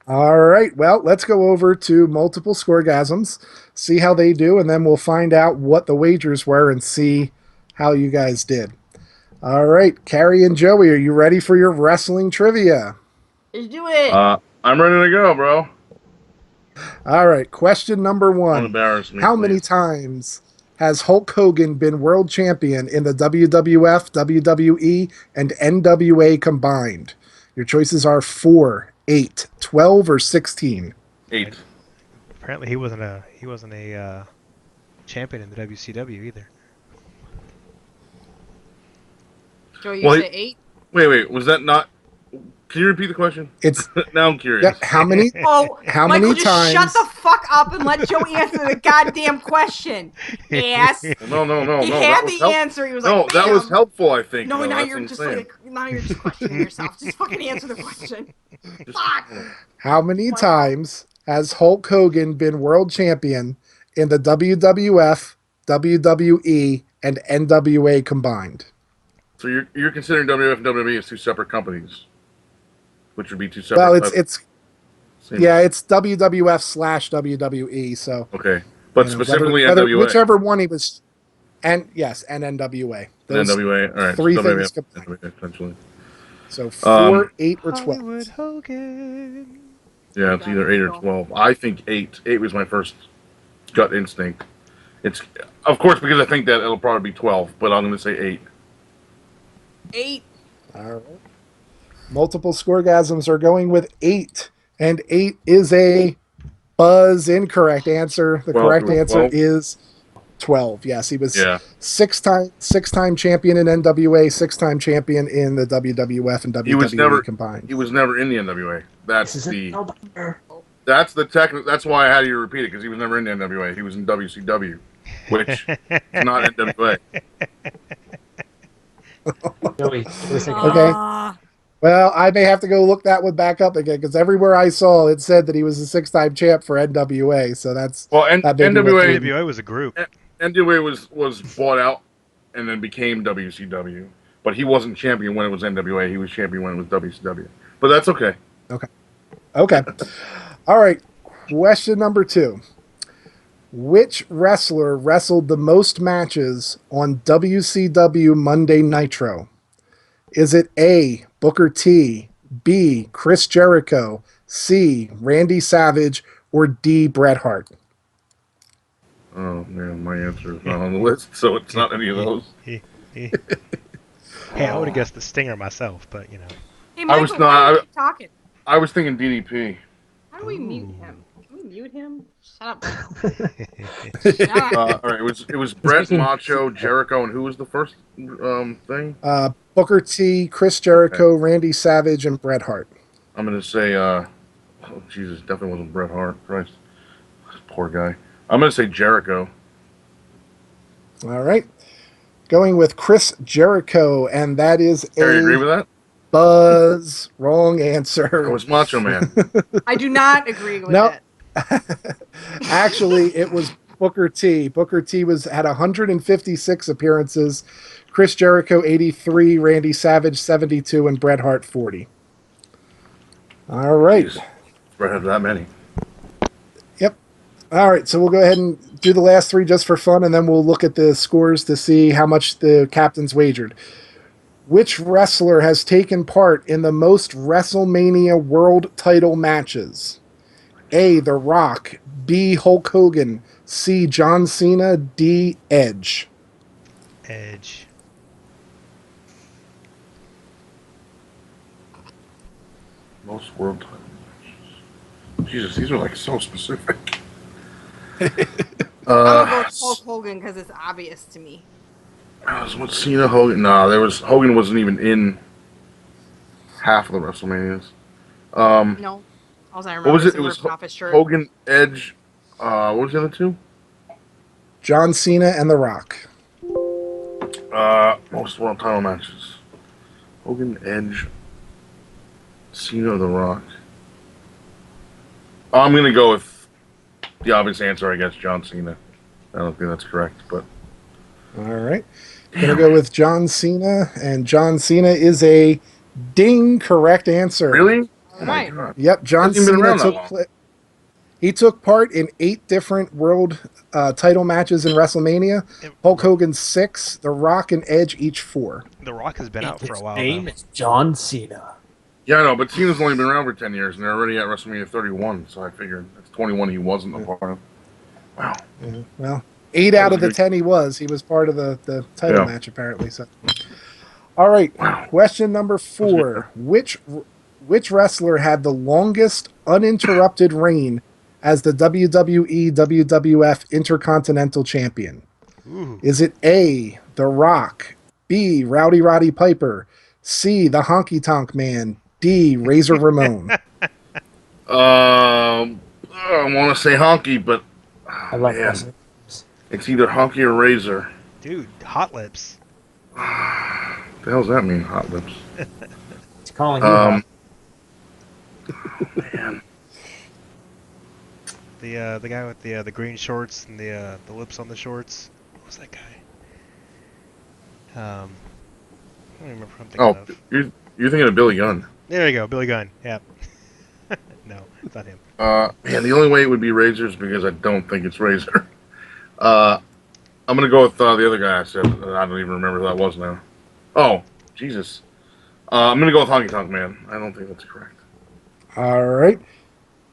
All right. Well, let's go over to multiple scoregasms, see how they do, and then we'll find out what the wagers were and see how you guys did. All right. Carrie and Joey, are you ready for your wrestling trivia? Let's do it. I'm ready to go, bro. All right. Question number Don't one. embarrass me. How many please. times has Hulk Hogan been world champion in the WWF, WWE, and NWA combined? Your choices are 4, 8, 12, or 16. 8. Apparently he wasn't a champion in the WCW either. Joe, you well, said 8? Wait. Was that not? Can you repeat the question? It's Now I'm curious. yep. How many? Oh, How Michael, many just times? shut the fuck up and let Joe answer the goddamn question. Ass. No. He that had was the help- answer. He was No, like, that was "Bam." helpful. I think. No, though. now That's you're what just I'm saying. like, now you're just questioning yourself. Just fucking answer the question. Just- Fuck. How many times has Hulk Hogan been world champion in the WWF, WWE, and NWA combined? So you're considering WWF and WWE as two separate companies, which would be two separate. Well, it's same- yeah, it's WWF/WWE. So Okay, but you know, specifically whether- NWA. whichever one he was, and yes, and NWA. Those- NWA. All right. three so things WWF, combined. NWA, essentially. So 4, 8, or 12. Hollywood Hogan. Yeah, it's either 8 or 12. I think 8. 8 was my first gut instinct. It's of course because I think that it'll probably be 12, but I'm going to say 8. 8. All right. Multiple scoregasms are going with 8, and 8 is a Buzz incorrect answer. The 12, correct answer 12? is 12. Yes, he was Yeah. six-time champion in NWA, 6-time champion in the WWF and WWE He was never combined. He was never in the NWA. That's This is the a that's the technical. That's why I had you repeat it because he was never in the NWA. He was in WCW, which is not NWA. Joey, Okay. Ah. Well, I may have to go look that one back up again because everywhere I saw it said that he was a 6-time champ for NWA. So that's Well, That may be what NWA NWA was a group. NWA was bought out and then became WCW, but he wasn't champion when it was NWA. He was champion when it was WCW. But that's okay. Okay. All right. Question number 2. Which wrestler wrestled the most matches on WCW Monday Nitro? Is it A, Booker T, B, Chris Jericho, C, Randy Savage, or D, Bret Hart? Oh man, my answer is not on the list, so it's not any of those. Hey, I would have guessed the Stinger myself, but you know. Hey, I was Michael, why not- are you talking? I was thinking DDP. How do we mute Ooh. him? Can we mute him? Shut up. Hey, Shut up. All right, it was Bret, Macho, Jericho, and who was the first thing? Booker T, Chris Jericho, Randy Savage, and Bret Hart. I'm gonna say, oh Jesus, definitely wasn't Bret Hart. Christ, poor guy. I'm gonna say Jericho. All right. Going with Chris Jericho, and that is Harry, agree a with that? buzz. Wrong It answer. was Macho Man. I do not agree with Nope. it. Actually, it was Booker T. Booker T had 156 appearances. Chris Jericho 83, Randy Savage 72, and Bret Hart 40. All right. Jeez, Bret had that many. All right, so we'll go ahead and do the last 3 just for fun, and then we'll look at the scores to see how much the captains wagered. Which wrestler has taken part in the most WrestleMania World Title matches? A, The Rock, B, Hulk Hogan, C, John Cena, D, Edge. Edge. Most world title matches. Jesus, these are like so specific. I'm gonna go with Hulk Hogan because it's obvious to me. What Cena, Hogan? No, Hogan wasn't even in half of the WrestleManias. No. All I remember What was is it? him It was ripping off his shirt. Hogan, Edge. What was the other 2? John Cena and The Rock. Most world title matches. Hogan, Edge, Cena, The Rock. I'm gonna go with the obvious answer, I guess, John Cena. I don't think that's correct, but All right. Gonna go with John Cena, and John Cena is a ding correct answer. really? All right. God. Yep, John Hasn't even been Cena around that took long. he took part in 8 different world title matches in WrestleMania. Hulk Hogan 6, The Rock and Edge each 4. The Rock has been out for a His while. name Though. is John Cena. Yeah, I know, but Cena's only been around for 10 years, and they're already at WrestleMania 31, so I figured that's 21 he wasn't a part of. Wow. Yeah, well, 8 That out was of the good. 10 he was part of the title Yeah. match apparently. So, all right, Wow. question number 4: Which wrestler had the longest uninterrupted reign as the WWE WWF Intercontinental Champion? Ooh. Is it A, The Rock, B, Rowdy Roddy Piper, C, the Honky Tonk Man, D, Razor Ramon? I want to say Honky, but I love man, wrestling. it's either Honky or Razor. Dude, Hot Lips. What the hell does that mean, Hot Lips? It's calling you out. Man. The guy with the green shorts and the lips on the shorts. What was that guy? I don't even remember who I'm thinking Oh, of. you're thinking of Billy Gunn. There you go, Billy Gunn. Yep. No, it's not him. Man, the only way it would be Razor is because I don't think it's Razor. I'm gonna go with the other guy I said. I don't even remember who that was now. Oh, Jesus. I'm gonna go with Honky Tonk Man. I don't think that's correct. All right.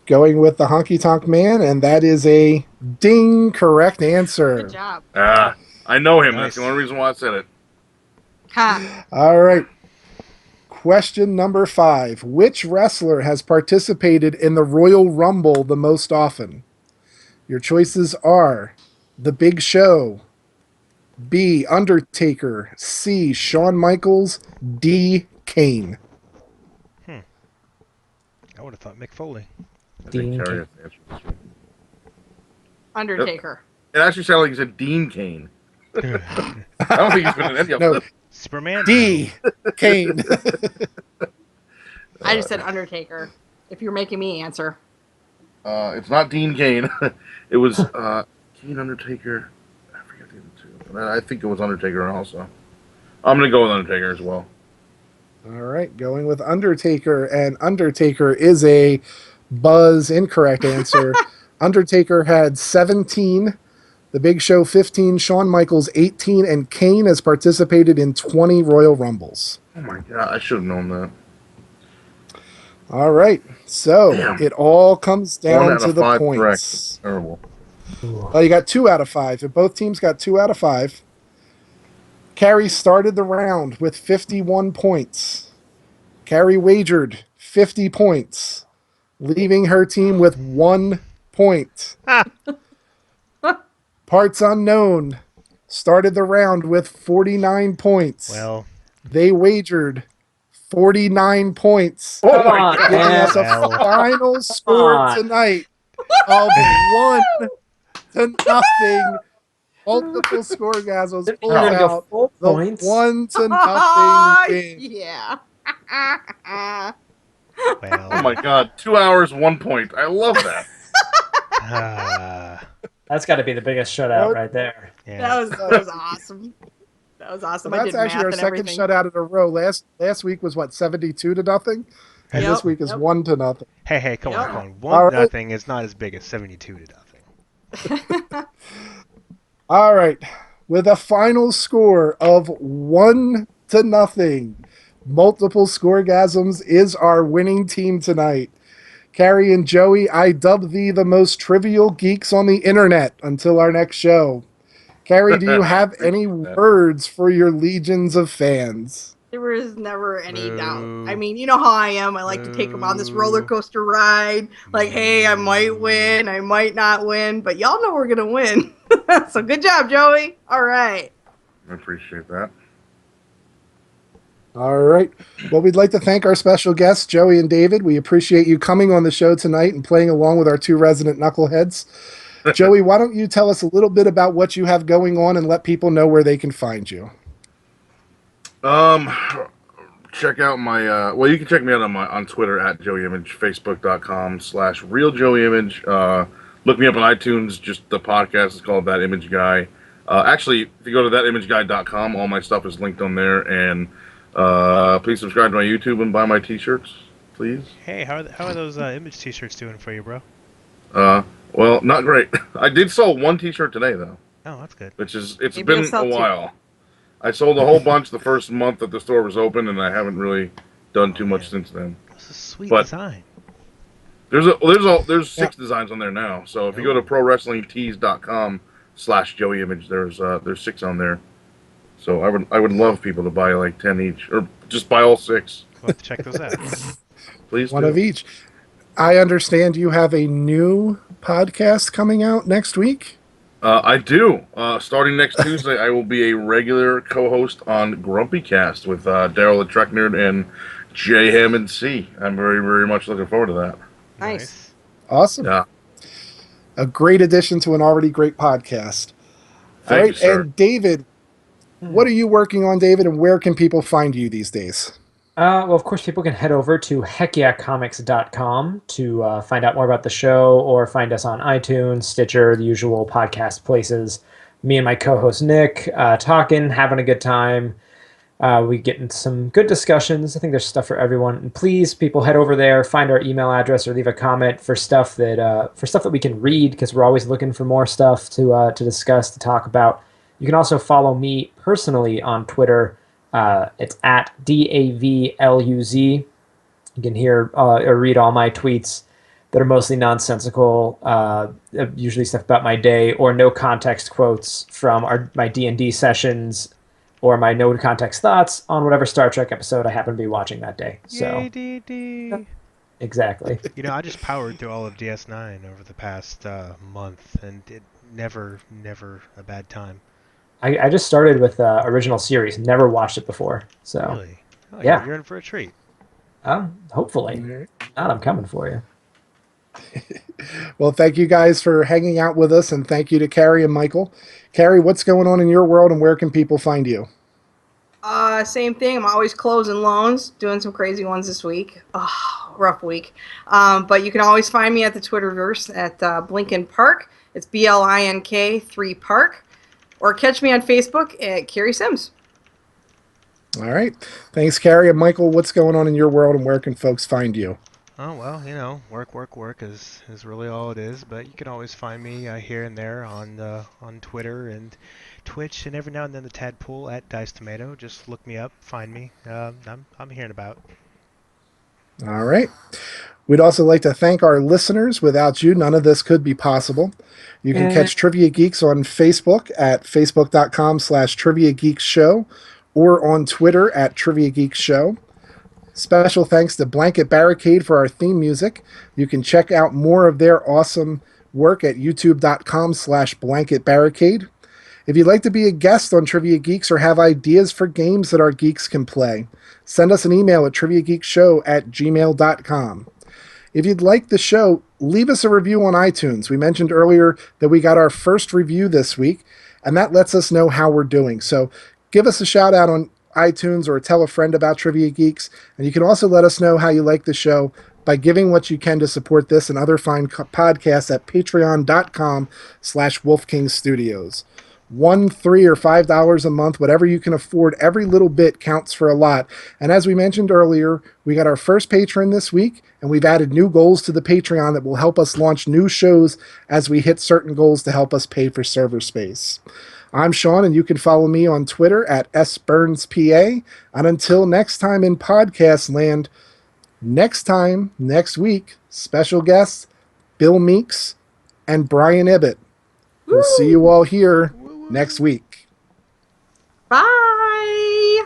Going with the Honky Tonk Man, and that is a ding correct answer. Good job. I know him. Nice. That's the only reason why I said it. Ha. All right. Question number 5. Which wrestler has participated in the Royal Rumble the most often? Your choices are The Big Show, B, Undertaker, C, Shawn Michaels, D, Kane. I would have thought Mick Foley. I think Dean Terry has to answer this one. Undertaker. It actually sounded like he said Dean Kane. I don't think he's been in any of No, them. Superman. D, Kane. I just said Undertaker. If you're making me answer. It's not Dean Kane. It was Kane Undertaker. I forget I think it was Undertaker also. I'm gonna go with Undertaker as well. All right, going with Undertaker, and Undertaker is a buzz incorrect answer. Undertaker had 17, The Big Show 15, Shawn Michaels 18, and Kane has participated in 20 Royal Rumbles. Oh my god, I should have known that. All right, so Damn. it all comes 1 down out to of the 5 points. correct. Terrible. Well, you got 2 out of 5. And both teams got 2 out of 5. Carrie started the round with 51 points. Carrie wagered 50 points, leaving her team with 1 point. Parts Unknown started the round with 49 points. Well, They wagered 49 points, Oh Come my on, god. giving us a Well. final score on. tonight of 1-0. Multiple scoregasms Didn't pulls even go out full the points. 1-0 win. Yeah. well. Oh my god, 2 hours, 1 point. I love that. That's got to be the biggest shutout right there. Yeah. That was awesome. That was awesome. So I that's did actually math our and second everything. shutout in a row. Last week was what, 72-0, and Yep, this week is yep. 1-0. Hey, come Yep. on, come on. All 1 right. nothing is not as big as 72 to nothing. All right, with a final score of 1-0, multiple scoregasms is our winning team tonight. Carrie and Joey, I dub thee the most trivial geeks on the internet until our next show. Carrie, do you have any words for your legions of fans? There was never any doubt. Boo. I mean, you know how I am. I like to take them on this roller coaster ride. Like, hey, I might win, I might not win, but y'all know we're gonna win. So good job, Joey. All right. I appreciate that. All right. Well, we'd like to thank our special guests, Joey and David. We appreciate you coming on the show tonight and playing along with our 2 resident knuckleheads. Joey, why don't you tell us a little bit about what you have going on and let people know where they can find you? Check out my well, you can check me out on Twitter at JoeyImage, Facebook.com/RealJoeyImage. Look me up on iTunes, just the podcast is called That Image Guy. Actually, if you go to thatimageguy.com, all my stuff is linked on there, and please subscribe to my YouTube and buy my t-shirts, please. Hey, how are those image t-shirts doing for you, bro? Well, not great. I did sell 1 t-shirt today though, Oh, that's good. it's Maybe been you'll sell a 2. while. I sold a whole bunch the first month that the store was open, and I haven't really done too much since then. That's a sweet But- design. There's 6 designs on there now. So if you go to prowrestlingtees.com/JoeyImage, there's 6 on there. So I would love people to buy like 10 each, or just buy all 6. We'll have to check those out. Please One do. of each. I understand you have a new podcast coming out next week. I do. Starting next Tuesday, I will be a regular co-host on Grumpy Cast with Daryl the Trek Nerd and Jay Hammond C. I'm very, very much looking forward to that. Nice. Awesome. Yeah. A great addition to an already great podcast. All Thank you, right, sir. and David, what are you working on, David, and where can people find you these days? Well, of course, people can head over to heckyeahcomics.com to find out more about the show or find us on iTunes, Stitcher, the usual podcast places. Me and my co-host Nick talking, having a good time. We get into some good discussions. I think there's stuff for everyone. And please, people, head over there, find our email address, or leave a comment for stuff that we can read, because we're always looking for more stuff to discuss, to talk about. You can also follow me personally on Twitter. It's at DAVLUZ. You can hear or read all my tweets that are mostly nonsensical, usually stuff about my day, or no context quotes from my D&D sessions, or my no context thoughts on whatever Star Trek episode I happen to be watching that day. So Yay, DD. exactly. You know, I just powered through all of DS9 over the past month, and it never a bad time. I just started with original series, never watched it before. So Really? Oh, yeah. You're in for a treat. hopefully, not. I'm coming for you. Well, thank you guys for hanging out with us, and thank you to Carrie and Michael. Carrie, what's going on in your world, and where can people find you? Same thing. I'm always closing loans, doing some crazy ones this week. Oh, rough week. But you can always find me at the Twitterverse at Blinken Park. It's BLINK 3 Park. or catch me on Facebook at Carrie Sims. All right. Thanks, Carrie. And Michael, what's going on in your world and where can folks find you? Oh, well, work is really all it is. But you can always find me here and there on Twitter and Twitch, and every now and then the Tadpool at Dice Tomato. Just look me up, find me. I'm hearing about. All right. We'd also like to thank our listeners. Without you, none of this could be possible. You can catch Trivia Geeks on Facebook at facebook.com/Trivia Geeks Show or on Twitter at Trivia Geeks Show. Special thanks to Blanket Barricade for our theme music. You can check out more of their awesome work at youtube.com/Blanket Barricade. If you'd like to be a guest on Trivia Geeks or have ideas for games that our geeks can play, send us an email at triviageekshow@gmail.com. If you'd like the show, leave us a review on iTunes. We mentioned earlier that we got our first review this week, and that lets us know how we're doing. So give us a shout out on iTunes or tell a friend about Trivia Geeks. And you can also let us know how you like the show by giving what you can to support this and other fine podcasts at patreon.com/Wolf King Studios. $1, $3, or $5 a month, whatever you can afford. Every little bit counts for a lot. And as we mentioned earlier, we got our first patron this week, and we've added new goals to the Patreon that will help us launch new shows as we hit certain goals to help us pay for server space. I'm Sean, and you can follow me on Twitter at SBurnsPA. And until next time in podcast land, next week, special guests Bill Meeks and Brian Ibbett. We'll see you all here next week. Bye.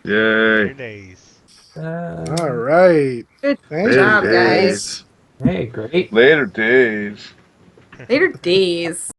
Yay. Your days. All right. Good Thank job, you. guys. Hey, great. Later days. Later days.